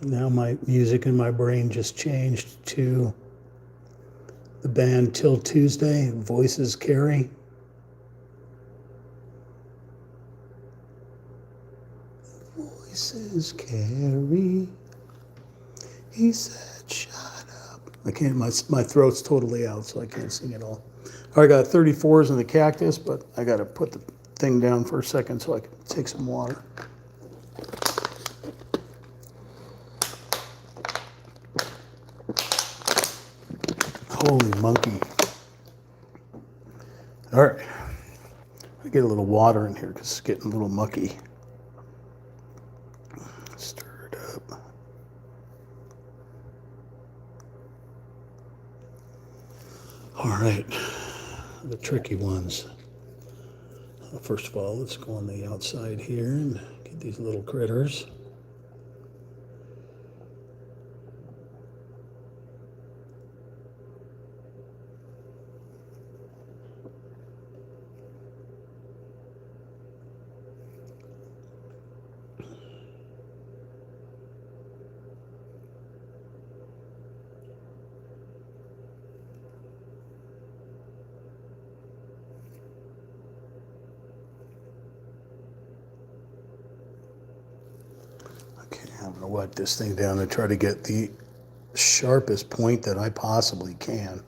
Now my music in my brain just changed to the band Till Tuesday, Voices Carry. Voices carry. He said, shut up. I can't, my throat's totally out, so I can't sing it all. I got 34s in the cactus, but I got to put the thing down for a second so I can take some water. Holy monkey. All right. I get a little water in here because it's getting a little mucky. Stir it up. All right. The tricky ones. First of all, let's go on the outside here and get these little critters. I'm going to wet this thing down and try to get the sharpest point that I possibly can.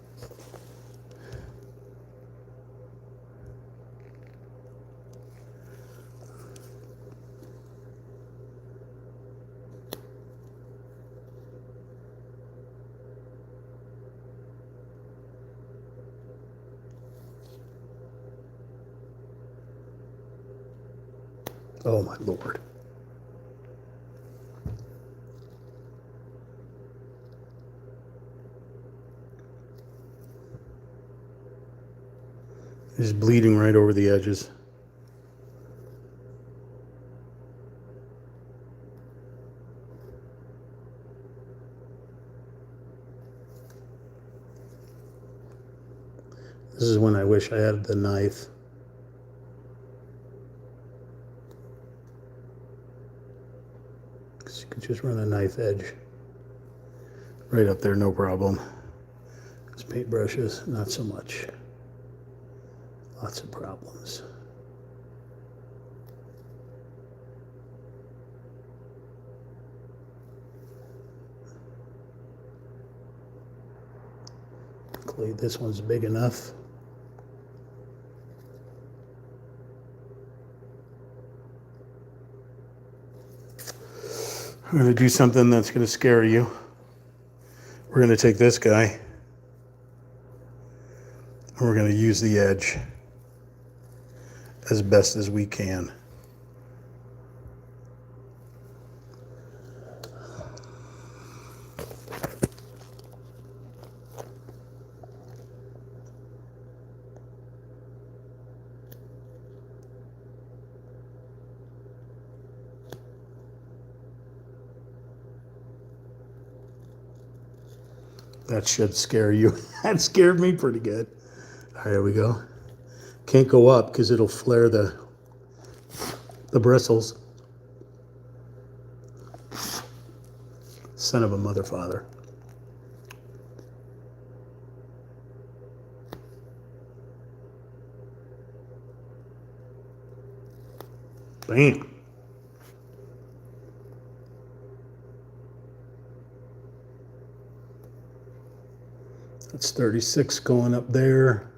Oh my Lord. It's bleeding right over the edges. This is when I wish I had the knife. Because you could just run a knife edge right up there, no problem. These paintbrushes, not so much. Lots of problems. Luckily, this one's big enough. We're going to do something that's going to scare you. We're going to take this guy and we're going to use the edge as best as we can. That should scare you. That scared me pretty good. All right, here we go. Can't go up because it'll flare the bristles. Son of a mother father. Bam. That's 36 going up there.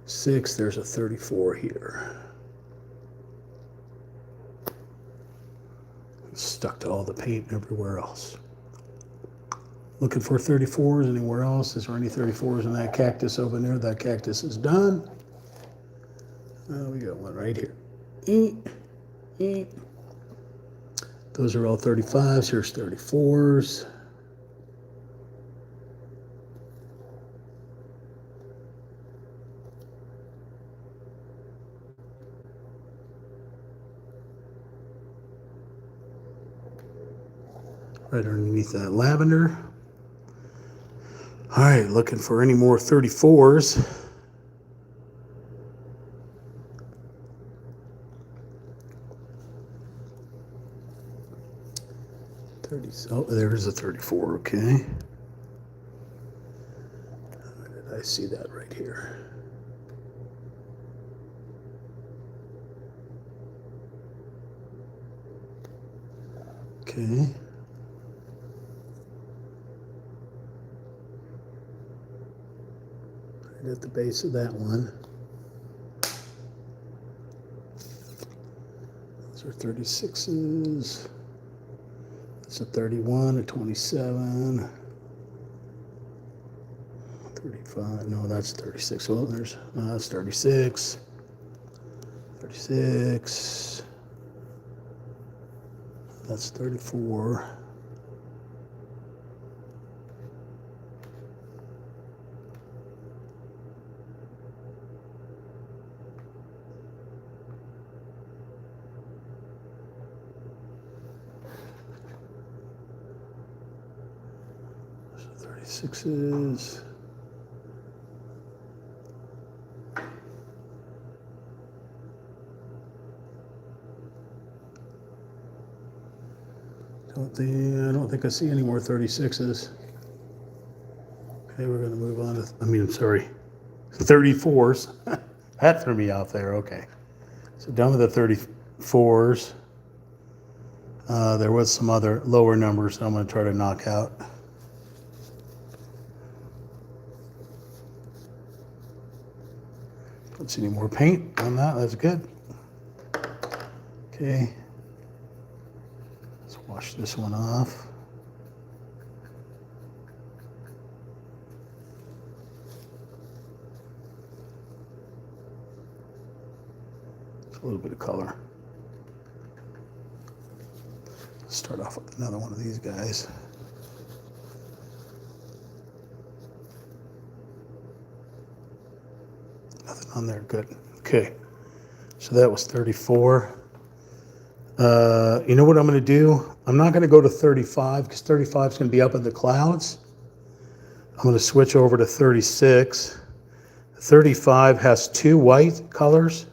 6, there's a 34 here. Start stuck to all the paint everywhere else. Looking for 34s anywhere else? Is there any 34s in that cactus over there? That cactus is done. We got one right here. Those are all 35s. Here's 34s. Right underneath that lavender. All right, looking for any more 34s. Oh, there's a 34, okay. Where did I see that right here? Okay. Right at the base of that one. Those are 36s. That's a 31, a 27, 35. No, that's 36. Well, that's 36. 36. That's 34. So 36s. I don't think I see any more 36s. Okay, we're going to move on to, I'm sorry, 34s. That threw me off there, okay. So done with the 34s. There was some other lower numbers that I'm going to try to knock out. Don't see any more paint on that, that's good. Okay. Let's wash this one off. A little bit of color. Let's start off with another one of these guys. Nothing on there, good. Okay, so that was 34. You know what I'm going to do? I'm not going to go to 35 because 35 is going to be up in the clouds. I'm going to switch over to 36. 35 has two white colors,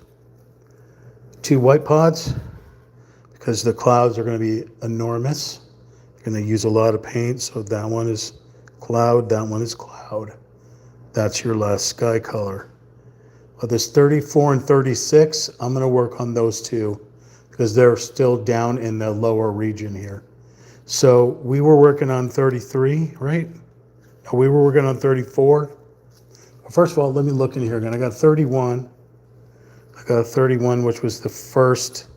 two white pods, because the clouds are going to be enormous. You're going to use a lot of paint, so that one is cloud, that one is cloud. That's your last sky color. But there's 34 and 36. I'm going to work on those two because they're still down in the lower region here. So we were working on 33, right? No, we were working on 34. First of all, let me look in here again. I got 31. I got a 31, which was the first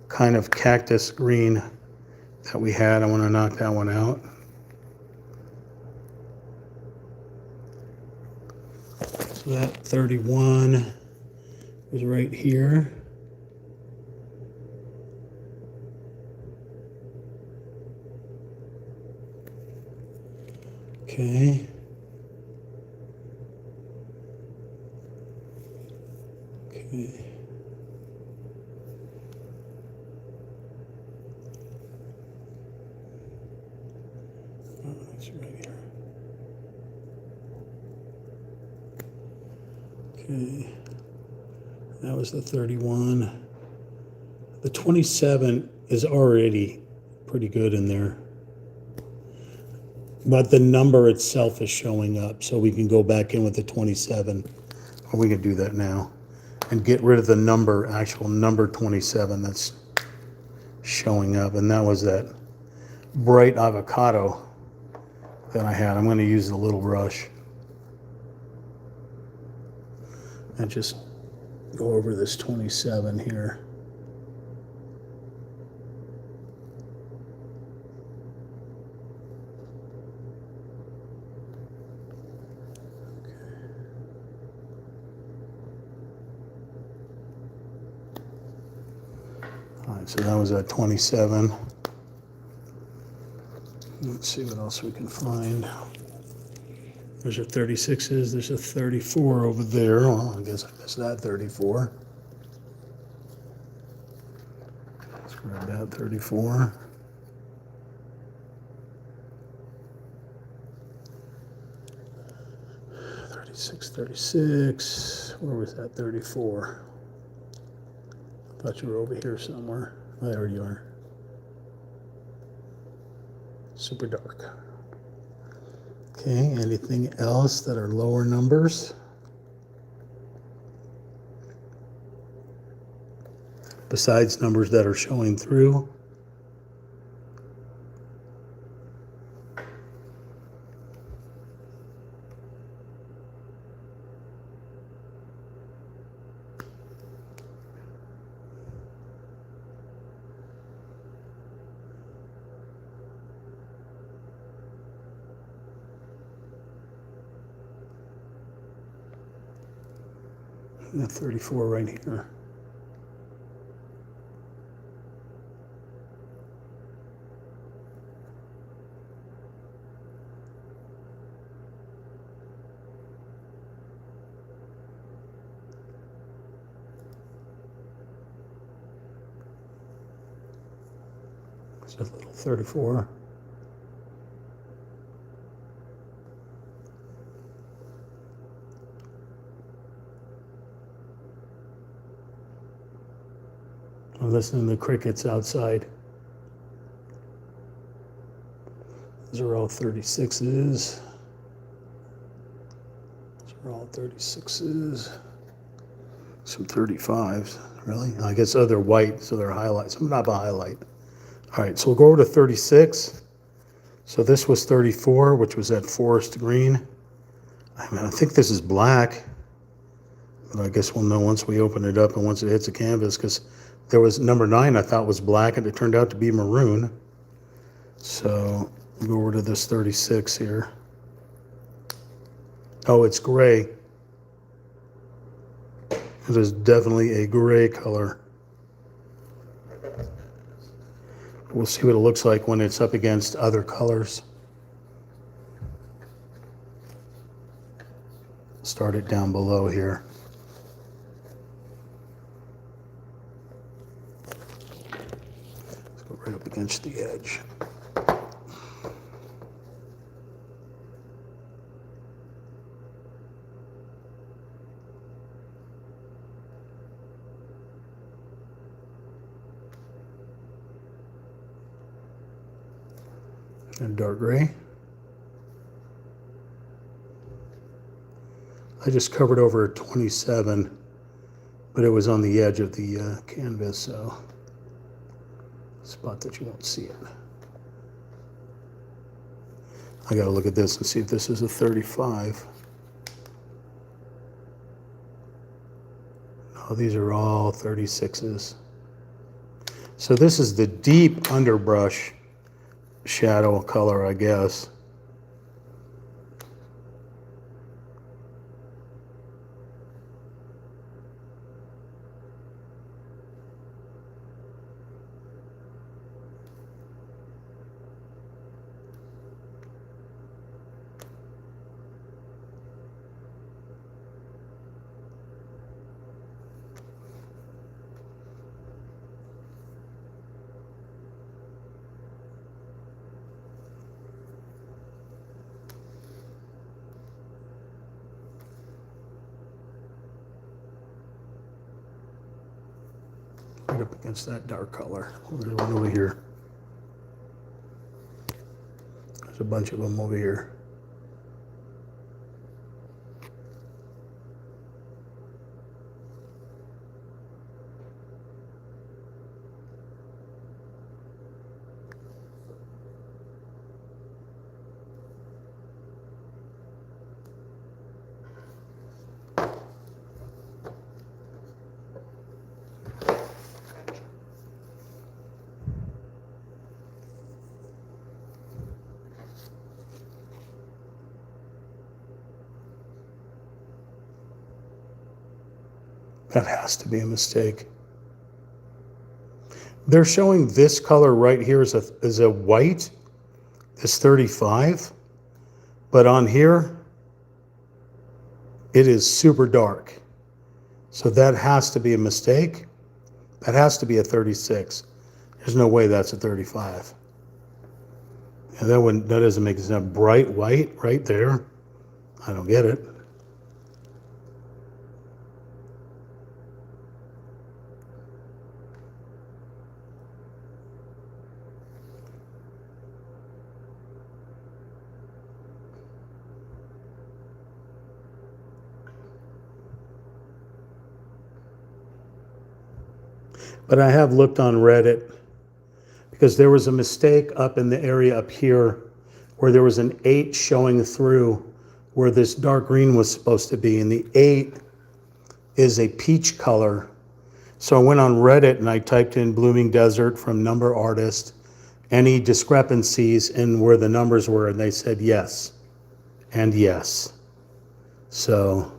kind of cactus green that we had. I want to knock that one out. So that 31 is right here. Okay. Okay. Oh, that's right here. Okay. That was the 31. The 27 is already pretty good in there. But the number itself is showing up, so we can go back in with the 27. Or we can do that now. And get rid of the number, actual number 27 that's showing up. And that was that bright avocado that I had. I'm going to use the little brush and just go over this 27 here. So that was at 27. Let's see what else we can find. There's a 36s, there's a 34 over there. Well, I guess I missed that 34. Let's grab that 34. $36. Where was that 34? I thought you were over here somewhere. Oh, there you are. Super dark. Okay, anything else that are lower numbers? Besides numbers that are showing through? That 34 right here. It's a little 34. I'm listening to the crickets outside. Those are all 36s. Those are all 36s. Some 35s, really? I guess, oh, they're white, so they're highlights. I'm not a highlight. All right, so we'll go over to 36. So this was 34, which was that forest green. I think this is black, but I guess we'll know once we open it up and once it hits the canvas, because there was number 9 I thought was black, and it turned out to be maroon. So we'll go over to this 36 here. Oh, it's gray. It is definitely a gray color. We'll see what it looks like when it's up against other colors. Start it down below here. Let's go right up against the edge. And dark gray. I just covered over 27, but it was on the edge of the canvas, so spot that you won't see it. I gotta look at this and see if this is a 35. No, these are all 36s. So this is the deep underbrush shadow color, I guess. Right up against that dark color. There's one over here. There's a bunch of them over here. That has to be a mistake. They're showing this color right here is a white, this 35, but on here, it is super dark. So that has to be a mistake. That has to be a 36. There's no way that's a 35. And that doesn't make sense. Bright white right there. I don't get it. But I have looked on Reddit because there was a mistake up in the area up here where there was an 8 showing through where this dark green was supposed to be, and the 8 is a peach color. So I went on Reddit and I typed in Blooming Desert from Number Artist, any discrepancies in where the numbers were, and they said yes and yes. So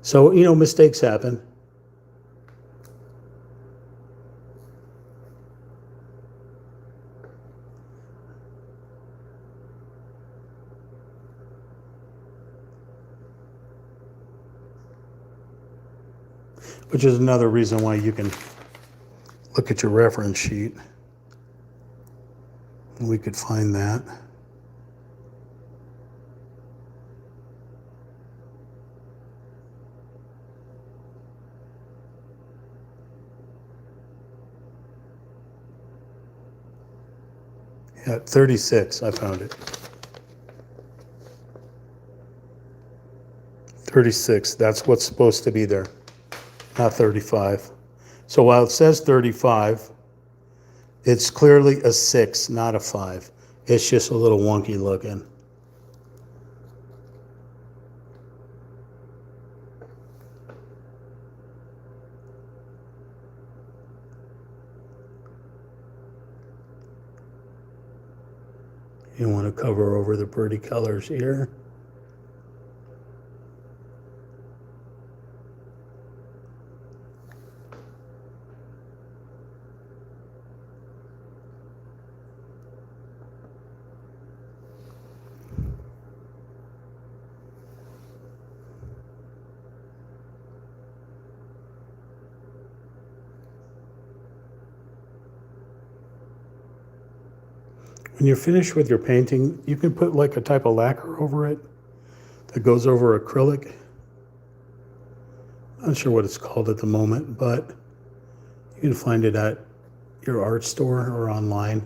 mistakes happen. Which is another reason why you can look at your reference sheet. We could find that. Yeah, 36, I found it. 36, that's what's supposed to be there, not 35. So while it says 35, it's clearly a 6, not a 5. It's just a little wonky looking. You want to cover over the pretty colors here. When you're finished with your painting, you can put like a type of lacquer over it that goes over acrylic. I'm not sure what it's called at the moment, but you can find it at your art store or online.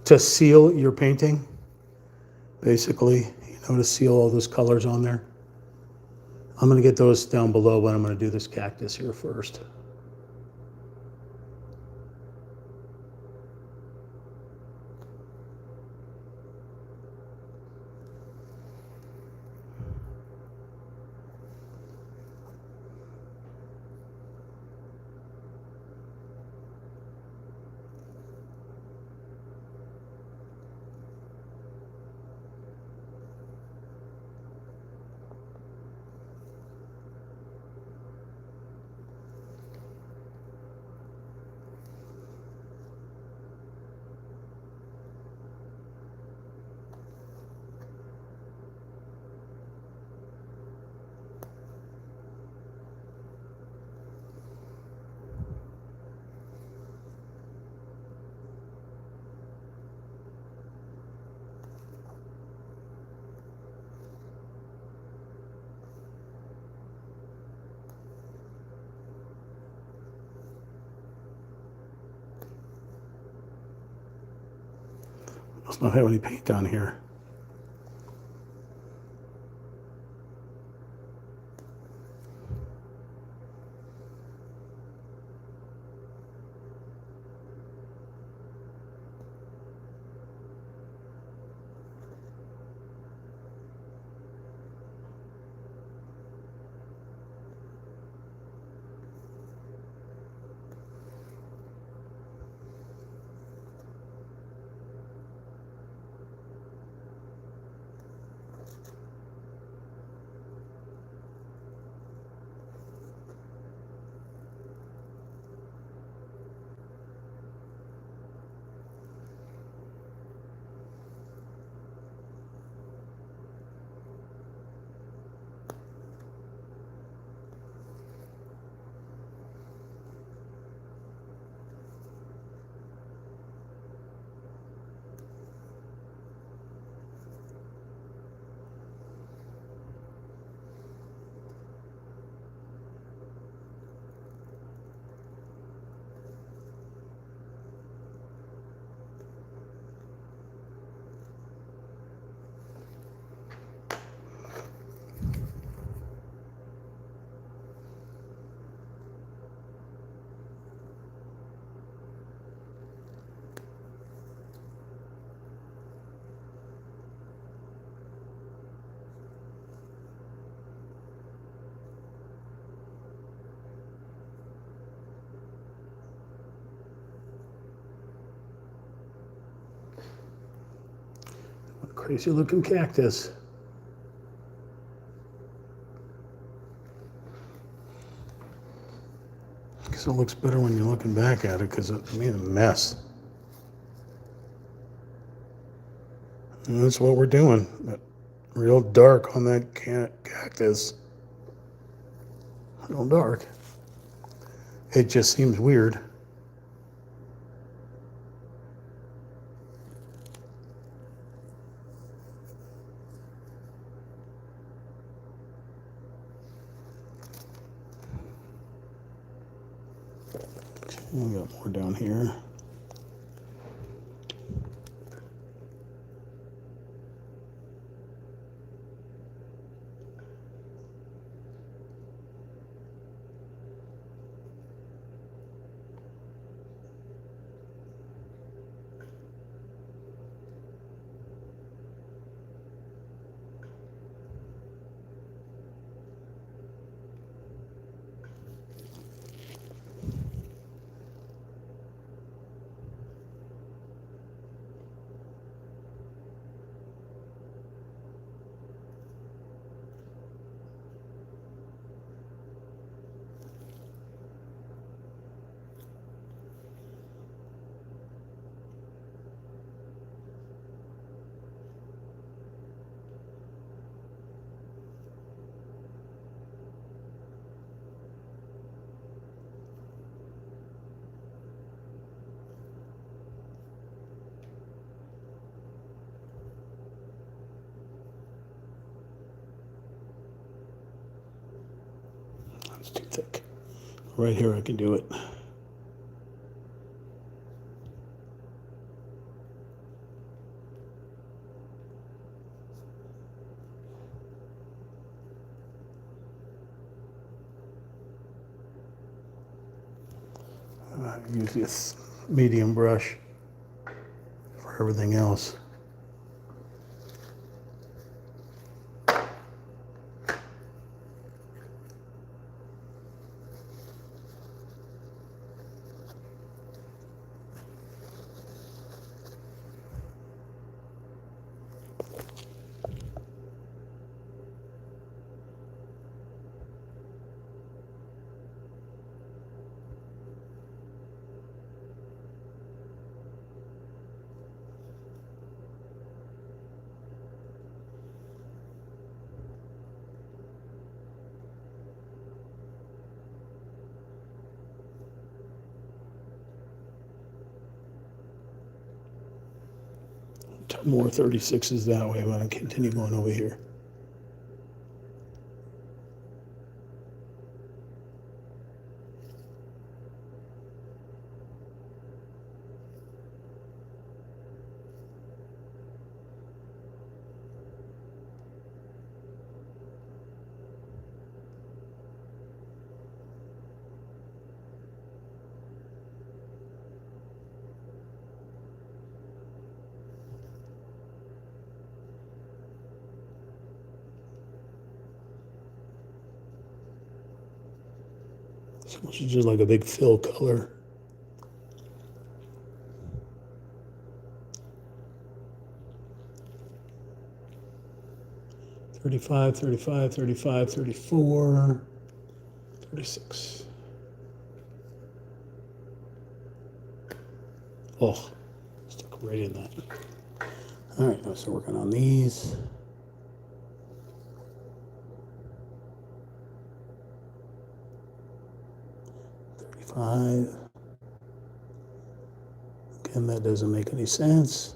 To seal your painting, basically, to seal all those colors on there. I'm going to get those down below, but I'm going to do this cactus here first. Must not have any paint on here. Crazy looking cactus. Guess it looks better when you're looking back at it because it made a mess. And that's what we're doing. But real dark on that cactus. Real dark. It just seems weird. We got more down here. It's too thick. Right here I can do it. I use this medium brush for everything else. More 36s that way, but I continue going over here. This is just like a big fill color. $35, $35, $35, $34, $36. Oh, stuck right in that. All right, now start working on these. $35. Again, that doesn't make any sense.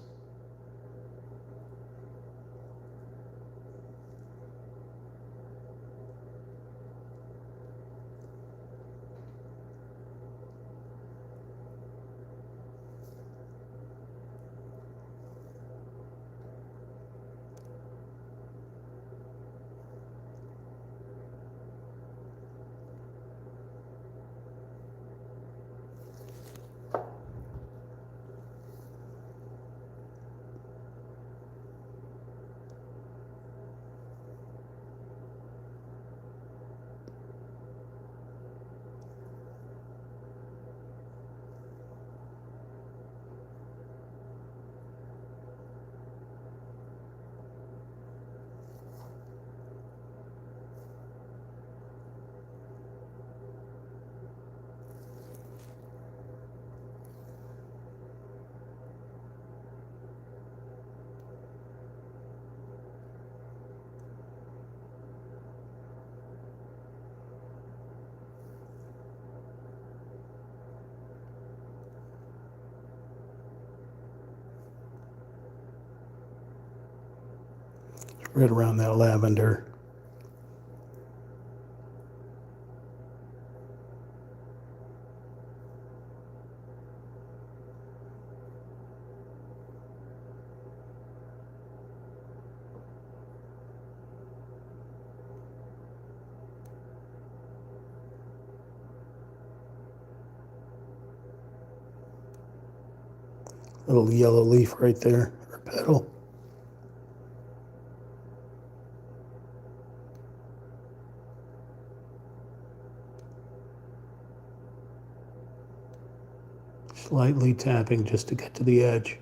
right around that lavender. Little yellow leaf right there, or petal. Slightly tapping just to get to the edge.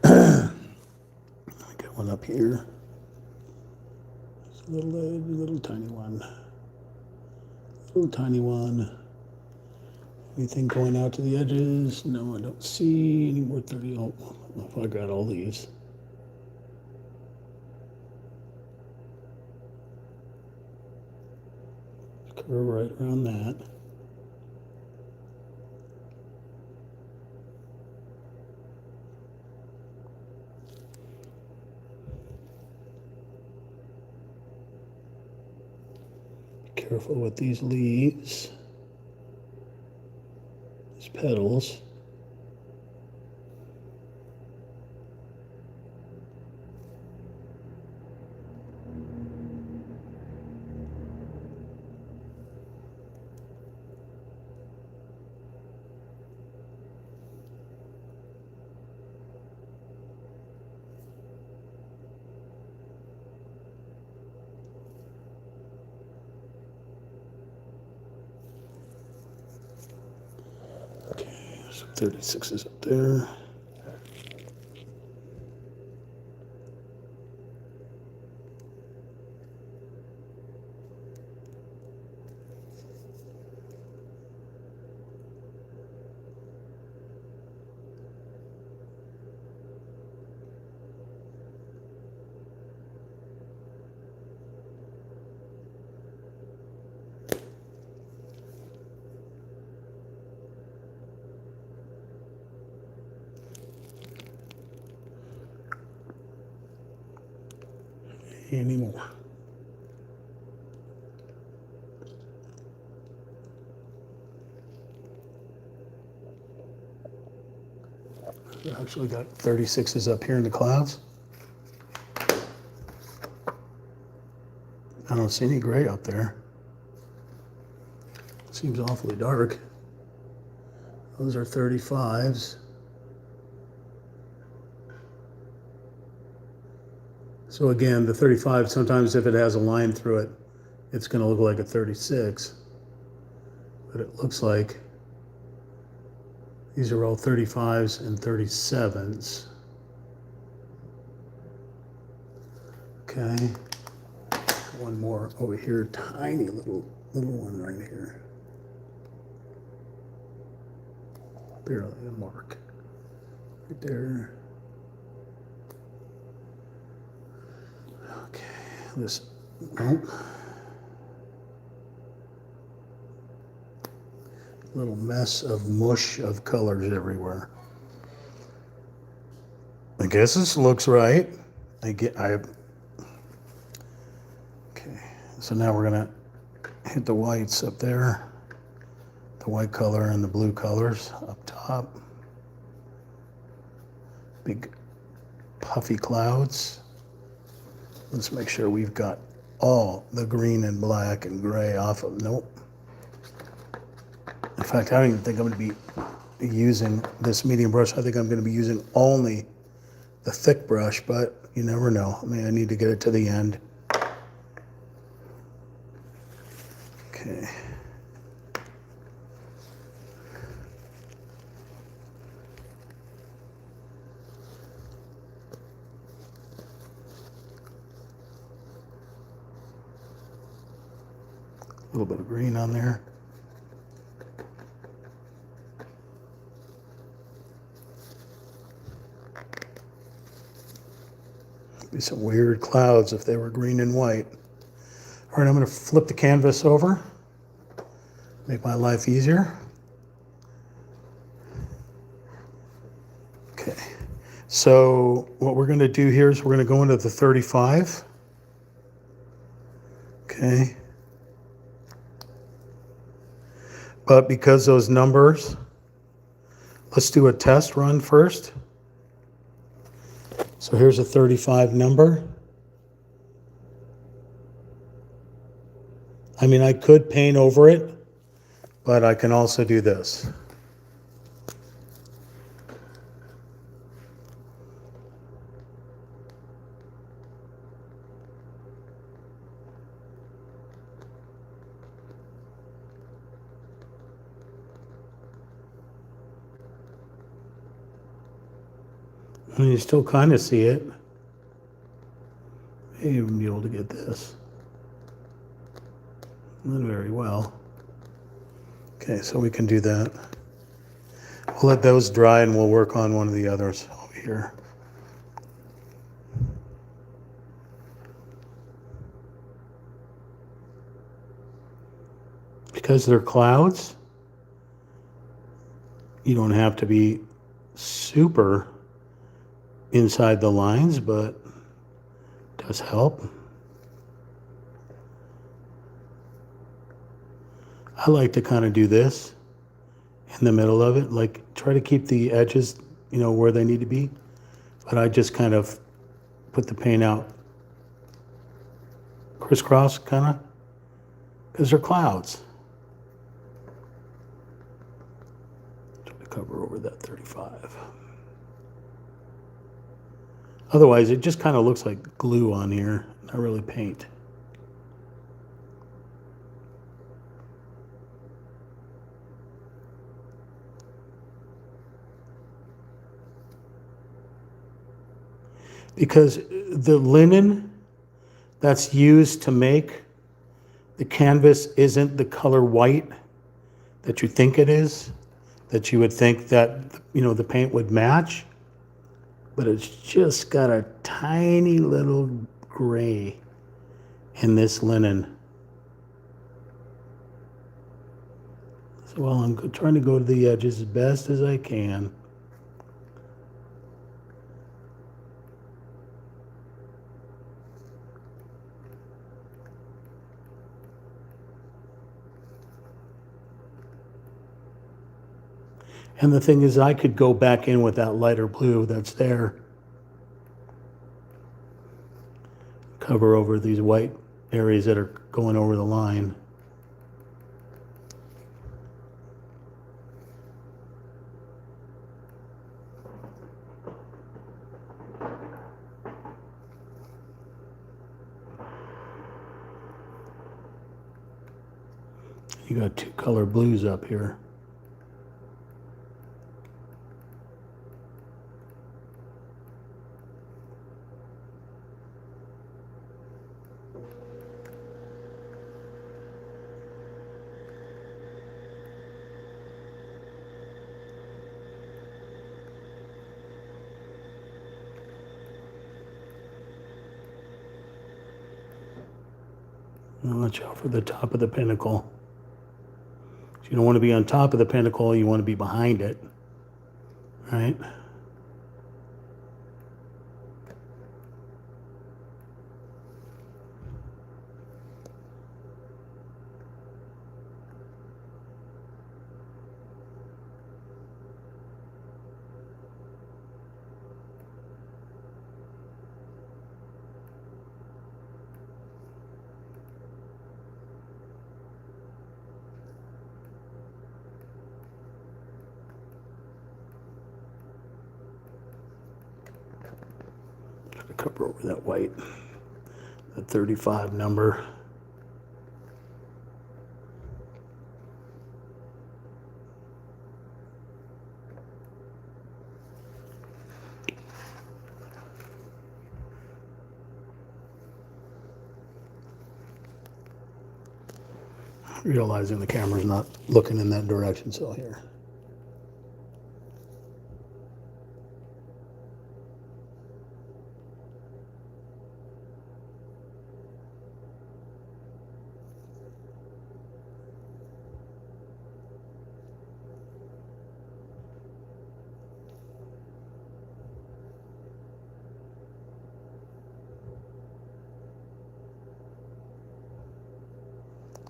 I got one up here. It's a little tiny one. Little tiny one. Anything going out to the edges? No, I don't see any more 30. Oh, if I got all these. Curve right around that. Be careful with these leaves, these petals. Okay, so 36 is up there. Any more? We actually got 36s up here in the clouds. I don't see any gray up there. Seems awfully dark. Those are 35s. So again, the 35, sometimes if it has a line through it, it's going to look like a 36. But it looks like these are all 35s and 37s. Okay. One more over here, tiny little one right here. Barely a mark. Right there. Okay, this, nope. Little mess of mush of colors everywhere. I guess this looks right. Okay, so now we're gonna hit the whites up there. The white color and the blue colors up top. Big puffy clouds. Let's make sure we've got all the green and black and gray off of, nope. In fact, I don't even think I'm going to be using this medium brush. I think I'm going to be using only the thick brush, but you never know. I mean, I need to get it to the end. Okay. A little bit of green on there. Be some weird clouds if they were green and white. All right, I'm going to flip the canvas over, make my life easier. Okay, so what we're going to do here is we're going to go into the 35. Okay. But because those numbers, let's do a test run first. So here's a 35 number. I mean, I could paint over it, but I can also do this. And you still kind of see it. Maybe even be able to get this. Not very well. Okay, so we can do that. We'll let those dry and we'll work on one of the others over here. Because they're clouds, you don't have to be super inside the lines, but it does help. I like to kind of do this in the middle of it, like try to keep the edges, where they need to be. But I just kind of put the paint out crisscross, kind of, because they're clouds. Try to cover over that 35. Otherwise, it just kind of looks like glue on here, not really paint. Because the linen that's used to make the canvas isn't the color white that you think it is, that you would think that, the paint would match, but it's just got a tiny little gray in this linen. So while I'm trying to go to the edges as best as I can, and the thing is, I could go back in with that lighter blue that's there, cover over these white areas that are going over the line. You got two color blues up here. Watch out for the top of the pinnacle. You don't want to be on top of the pinnacle, you want to be behind it, right? Cover over that white, the 35 number. Realizing the camera's not looking in that direction, so here.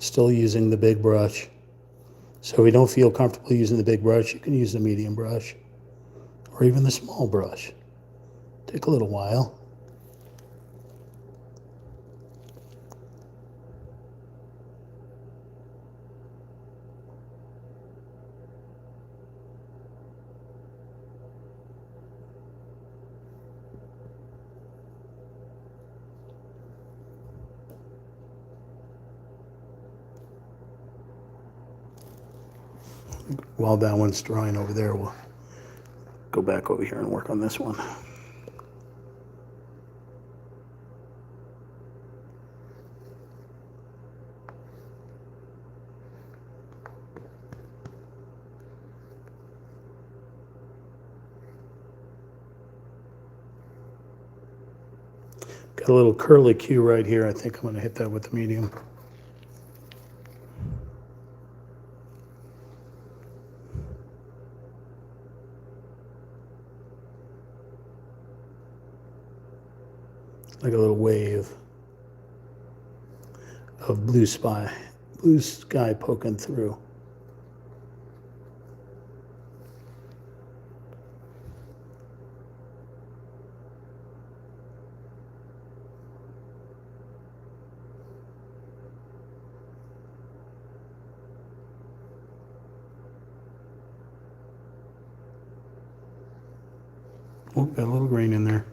Still using the big brush. So if you don't feel comfortable using the big brush, you can use the medium brush or even the small brush. Take a little while. While that one's drying over there, we'll go back over here and work on this one. Got a little curly Q right here. I think I'm going to hit that with the medium. Like a little wave of blue sky poking through. Oh, got a little green in there.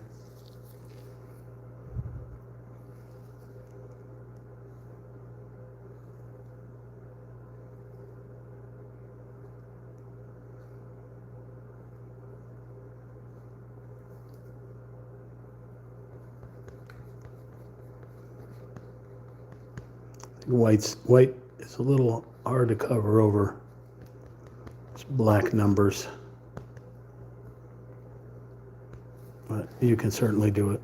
White is a little hard to cover over. It's black numbers. But you can certainly do it.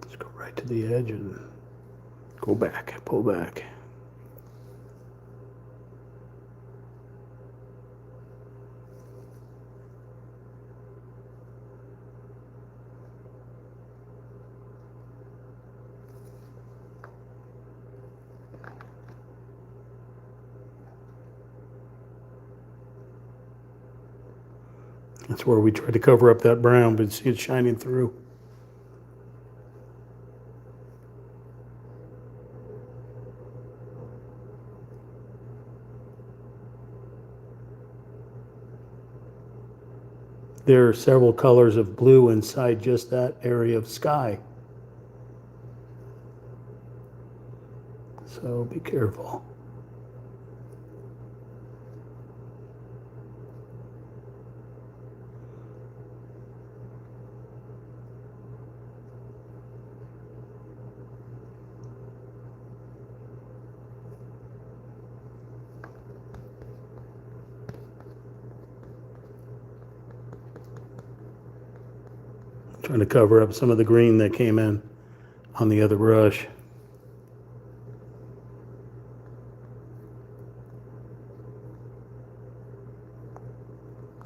Just go right to the edge and go back, pull back. That's where we try to cover up that brown, but see it shining through. There are several colors of blue inside just that area of sky. So be careful. Trying to cover up some of the green that came in on the other brush.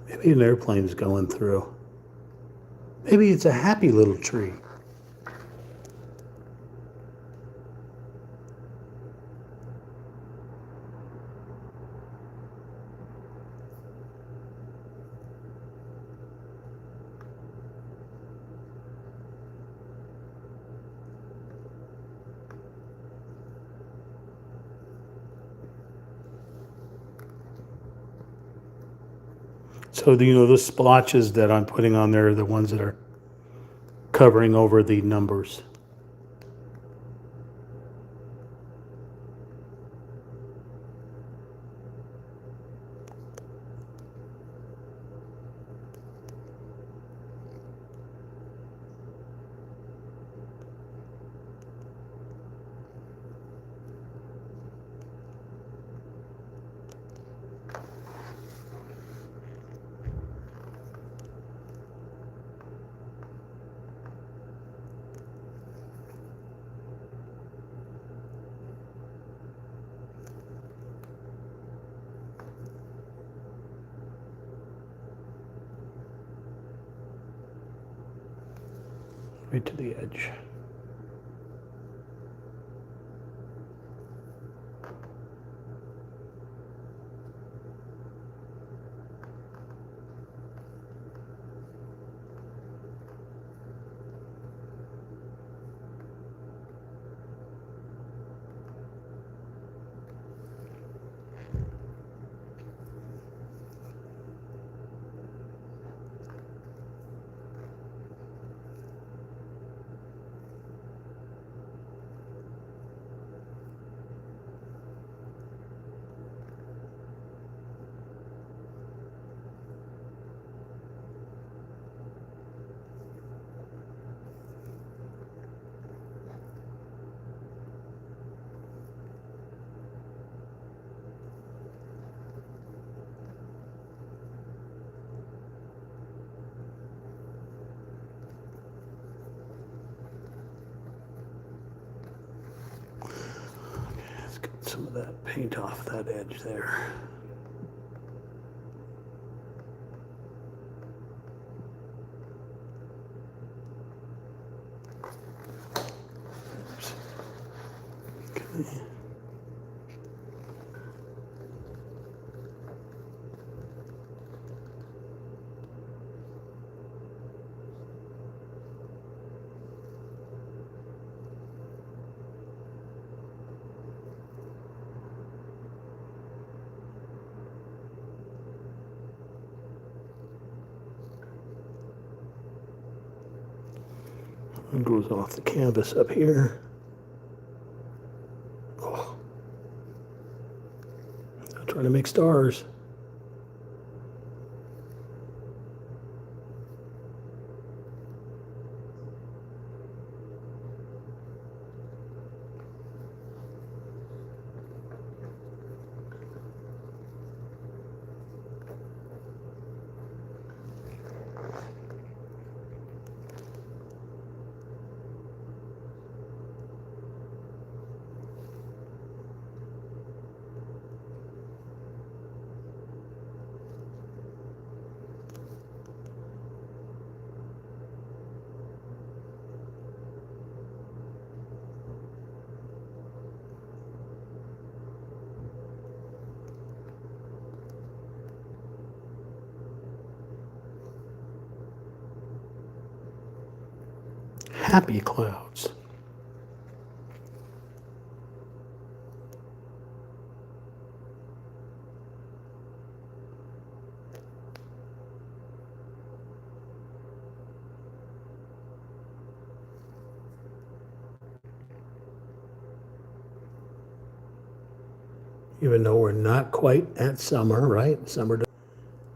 Maybe an airplane's going through. Maybe it's a happy little tree. So, those splotches that I'm putting on there are the ones that are covering over the numbers. right to the edge. Let's get some of that paint off that edge there. Oops. Okay. It goes off the canvas up here. Oh. I'm trying to make stars. Happy clouds. Even though we're not quite at summer, right? Summer,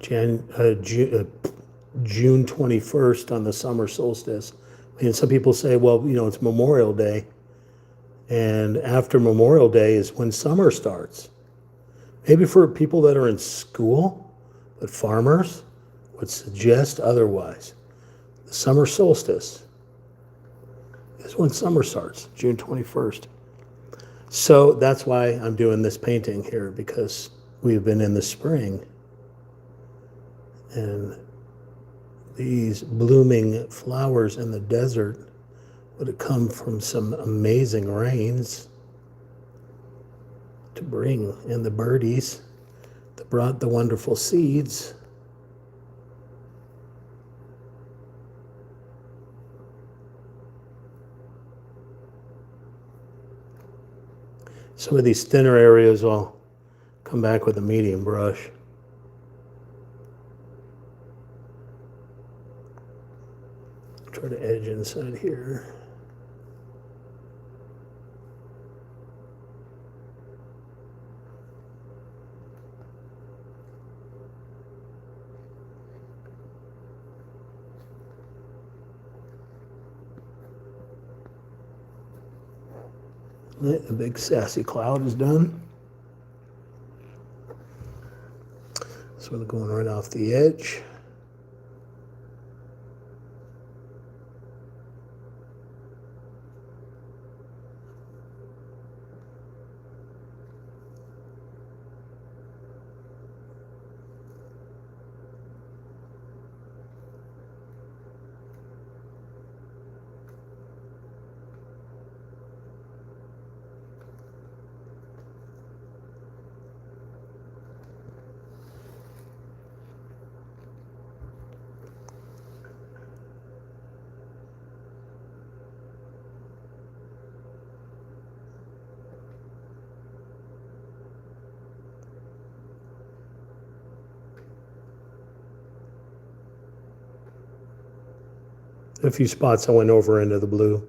June 21st on the summer solstice. And some people say, well, you know, it's Memorial Day. And after Memorial Day is when summer starts. Maybe for people that are in school, but farmers would suggest otherwise. The summer solstice is when summer starts, June 21st. So that's why I'm doing this painting here, because we've been in the spring. And these blooming flowers in the desert would have come from some amazing rains to bring in the birdies that brought the wonderful seeds. Some of these thinner areas I'll come back with a medium brush. Try to edge inside here. The big sassy cloud is done. Sort of going right off the edge. A few spots I went over into the blue.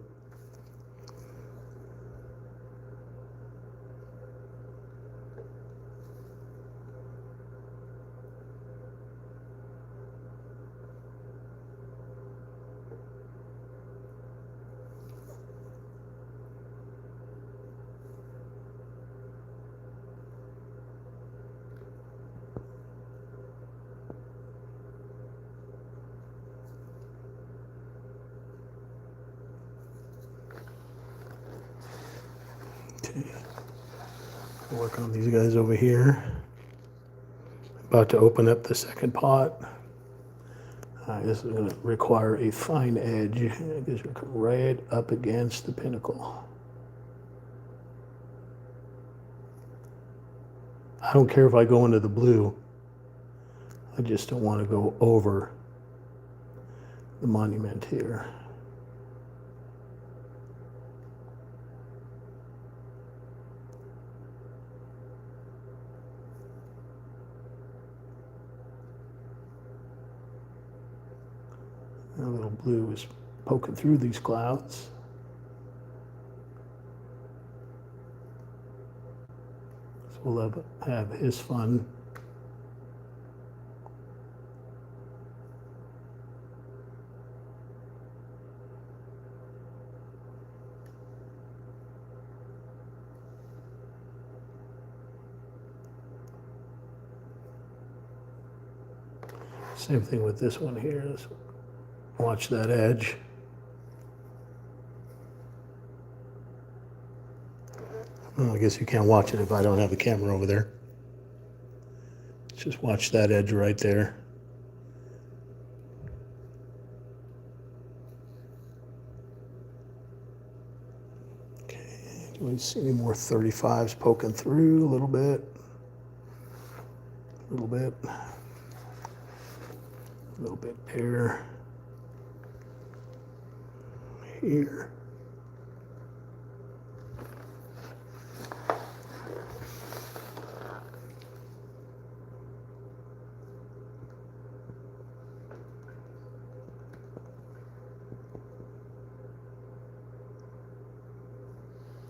Okay. Work on these guys over here. About to open up the second pot. This is going to require a fine edge. This will come right up against the pinnacle. I don't care if I go into the blue. I just don't want to go over the monument here. A little blue is poking through these clouds. So we'll have his fun. Same thing with this one here. Let's watch that edge. Well, I guess you can't watch it if I don't have the camera over there. Just watch that edge right there. Okay, do we see any more 35s poking through a little bit? A little bit. A little bit there. Here.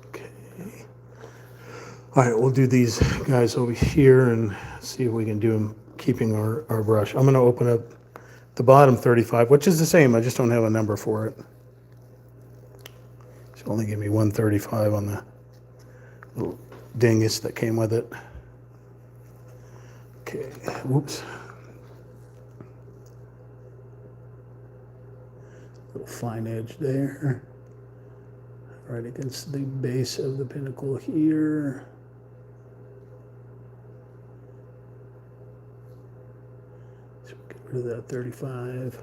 Okay. All right, we'll do these guys over here and see if we can do them keeping our brush. I'm going to open up the bottom 35, which is the same. I just don't have a number for it. It's only give me 135 on the little dingus that came with it. Okay, whoops. Little fine edge there. Right against the base of the pinnacle here. So get rid of that 35.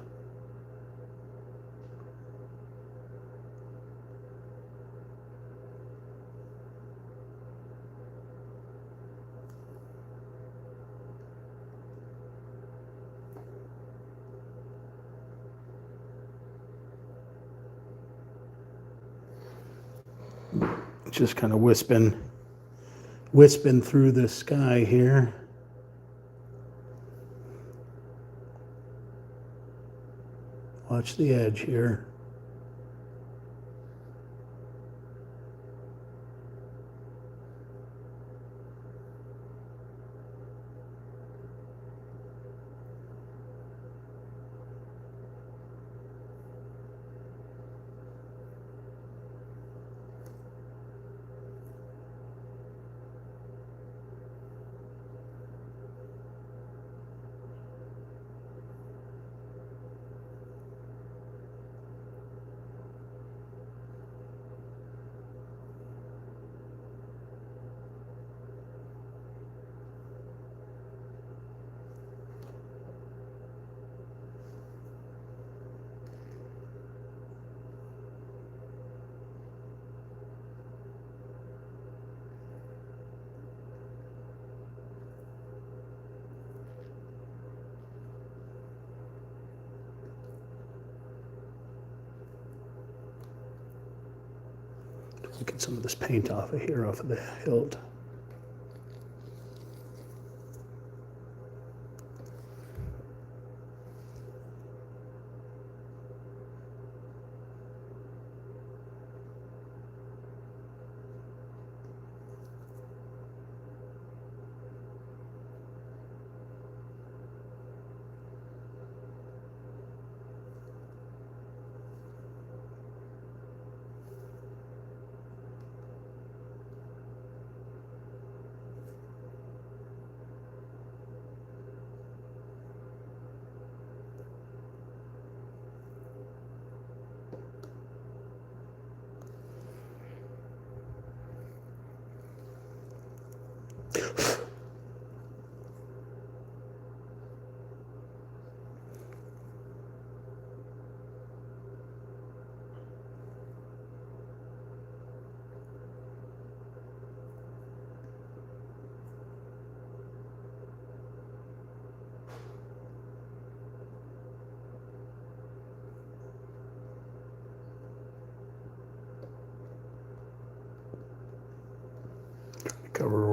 Just kind of wisping through the sky here. Watch the edge here. Get some of this paint off of here, off of the hilt.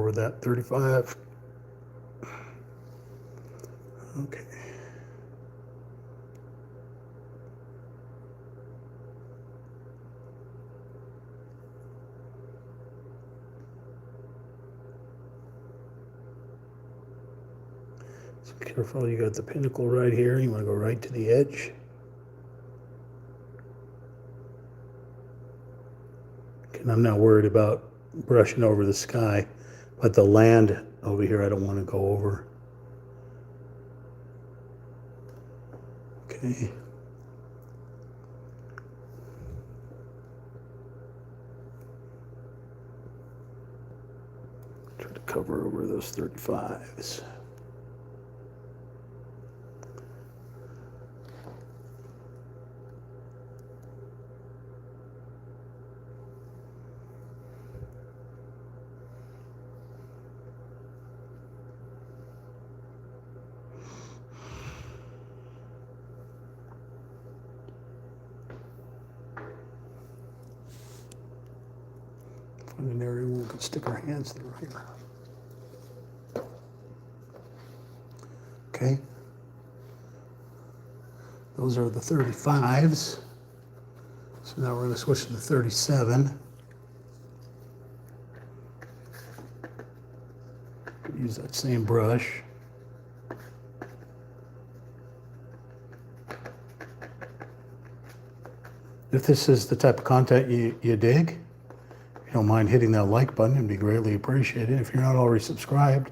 with that. 35. Okay. So careful, you got the pinnacle right here. You want to go right to the edge. And I'm not worried about brushing over the sky, but the land over here I don't want to go over. Okay. Try to cover over those 35s. Find an area where we can stick our hands through here. Okay. Those are the 35s. So now we're going to switch to the 37. Use that same brush. If this is the type of content you dig, if you don't mind hitting that like button, it'd be greatly appreciated. If you're not already subscribed,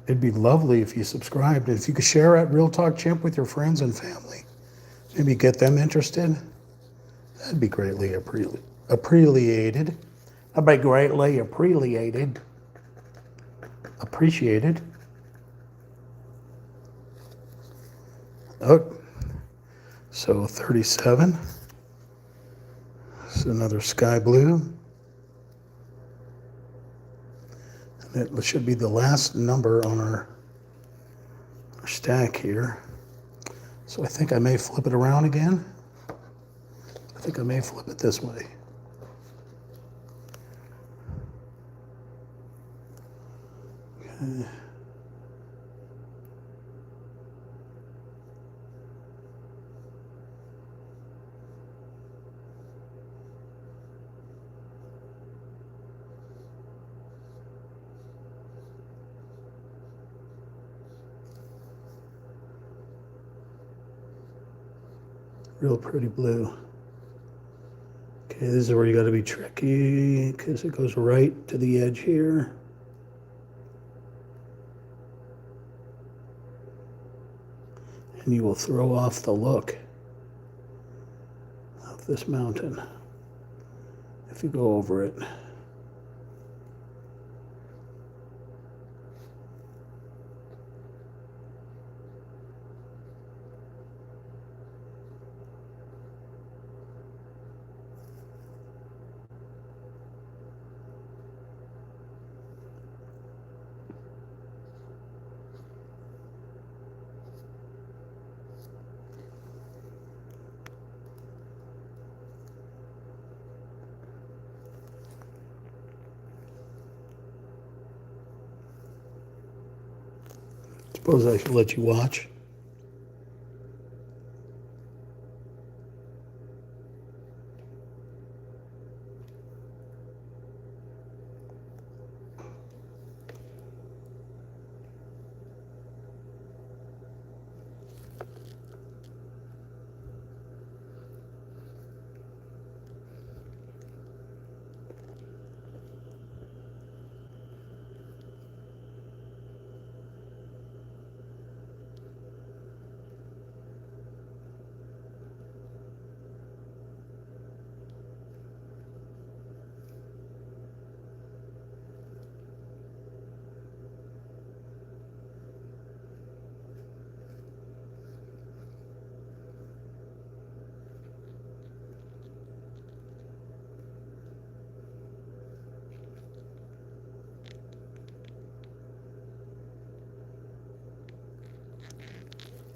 it'd be lovely if you subscribed. And if you could share at Real Talk Chimp with your friends and family, maybe get them interested, that'd be greatly appreciated. That'd be greatly appreciated. Oh, so 37. This is another sky blue. And it should be the last number on our stack here. So I think I may flip it around again. I think I may flip it this way. Okay. Real pretty blue. Okay, this is where you got to be tricky because it goes right to the edge here. And you will throw off the look of this mountain if you go over it. Suppose I should let you watch.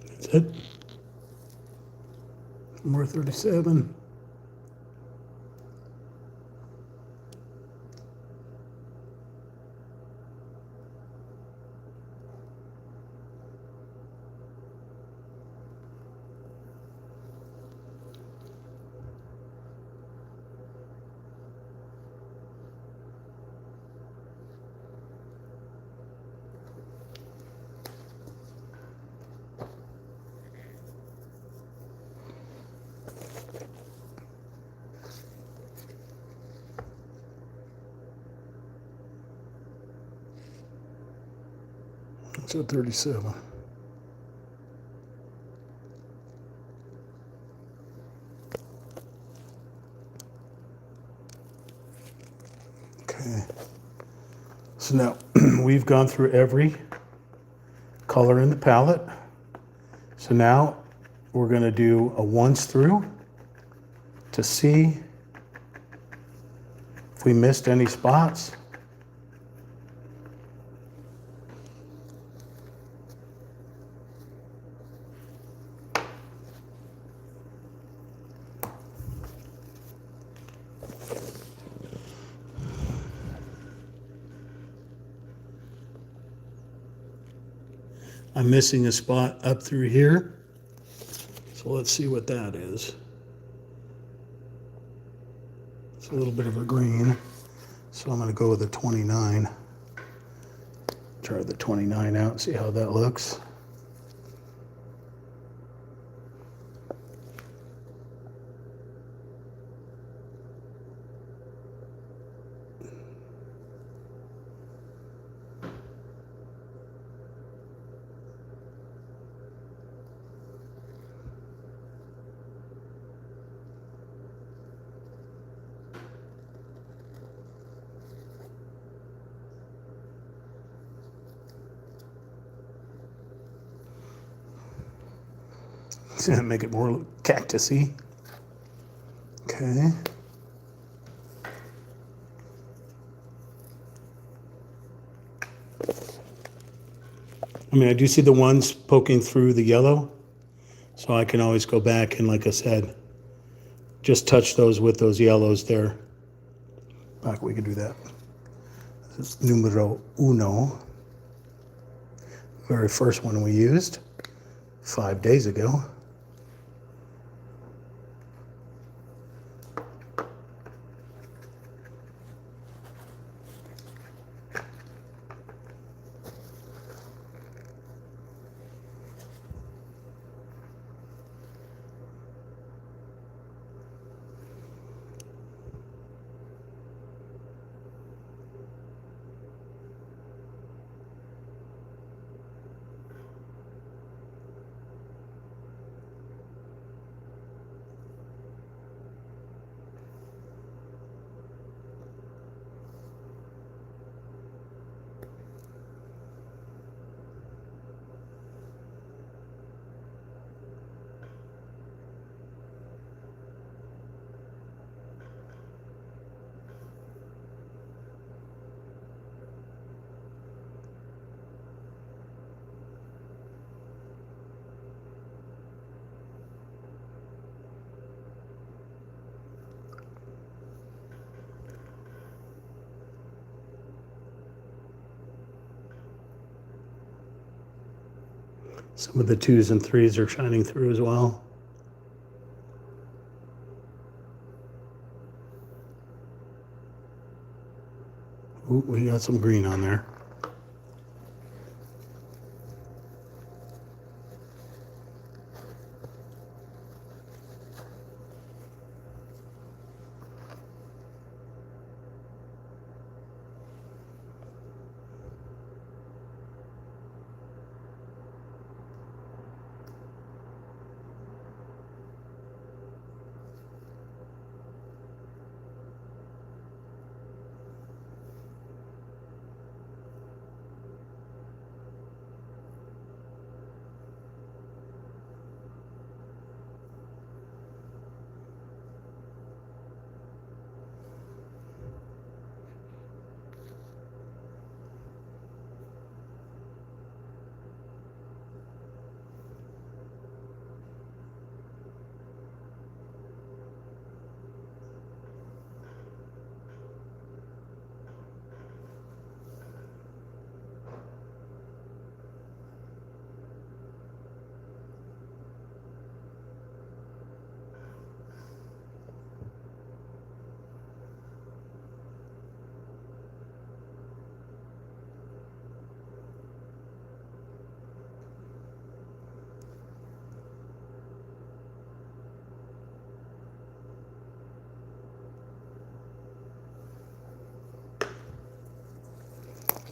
That's it. More 37. So 37. Okay. So now we've gone through every color in the palette. So now we're going to do a once through to see if we missed any spots. I'm missing a spot up through here. So let's see what that is. It's a little bit of a green. So I'm going to go with a 29. Try the 29 out, see how that looks. Make it more cactusy. Okay. I mean, I do see the ones poking through the yellow, so I can always go back and, like I said, just touch those with those yellows there. Back, we can do that. This is numero uno. Very first one we used 5 days ago. Some of the 2s and 3s are shining through as well. Ooh, we got some green on there.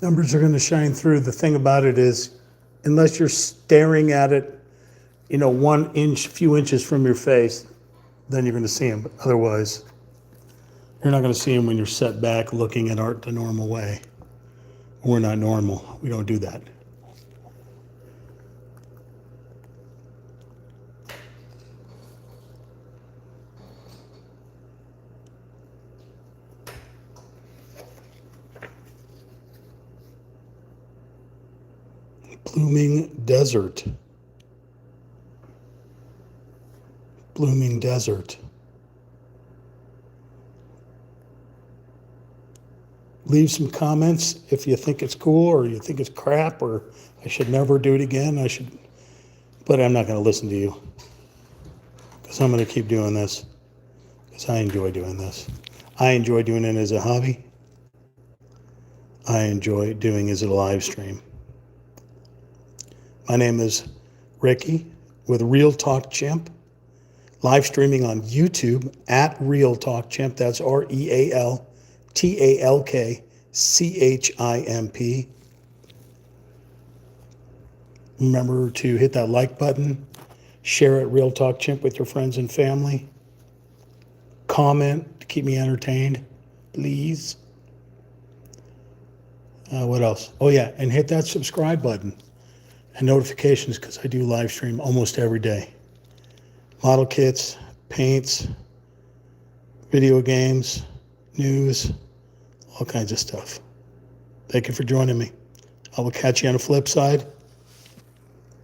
Numbers are going to shine through. The thing about it is unless you're staring at it, you know, 1 inch, few inches from your face, then you're going to see them. But otherwise, you're not going to see them when you're set back looking at art the normal way. We're not normal. We don't do that. Blooming desert. Blooming desert. Leave some comments if you think it's cool or you think it's crap or I should never do it again. But I'm not going to listen to you because I'm going to keep doing this because I enjoy doing this. I enjoy doing it as a hobby. I enjoy doing it as a live stream. My name is Ricky with Real Talk Chimp, live streaming on YouTube at Real Talk Chimp. That's RealTalkChimp. Remember to hit that like button, share it Real Talk Chimp with your friends and family. Comment to keep me entertained, please. What else? Oh yeah, and hit that subscribe button and notifications because I do live stream almost every day. Model kits, paints, video games, news, all kinds of stuff. Thank you for joining me. I will catch you on the flip side.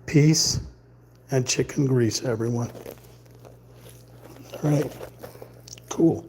Peace and chicken grease, everyone. All right, cool.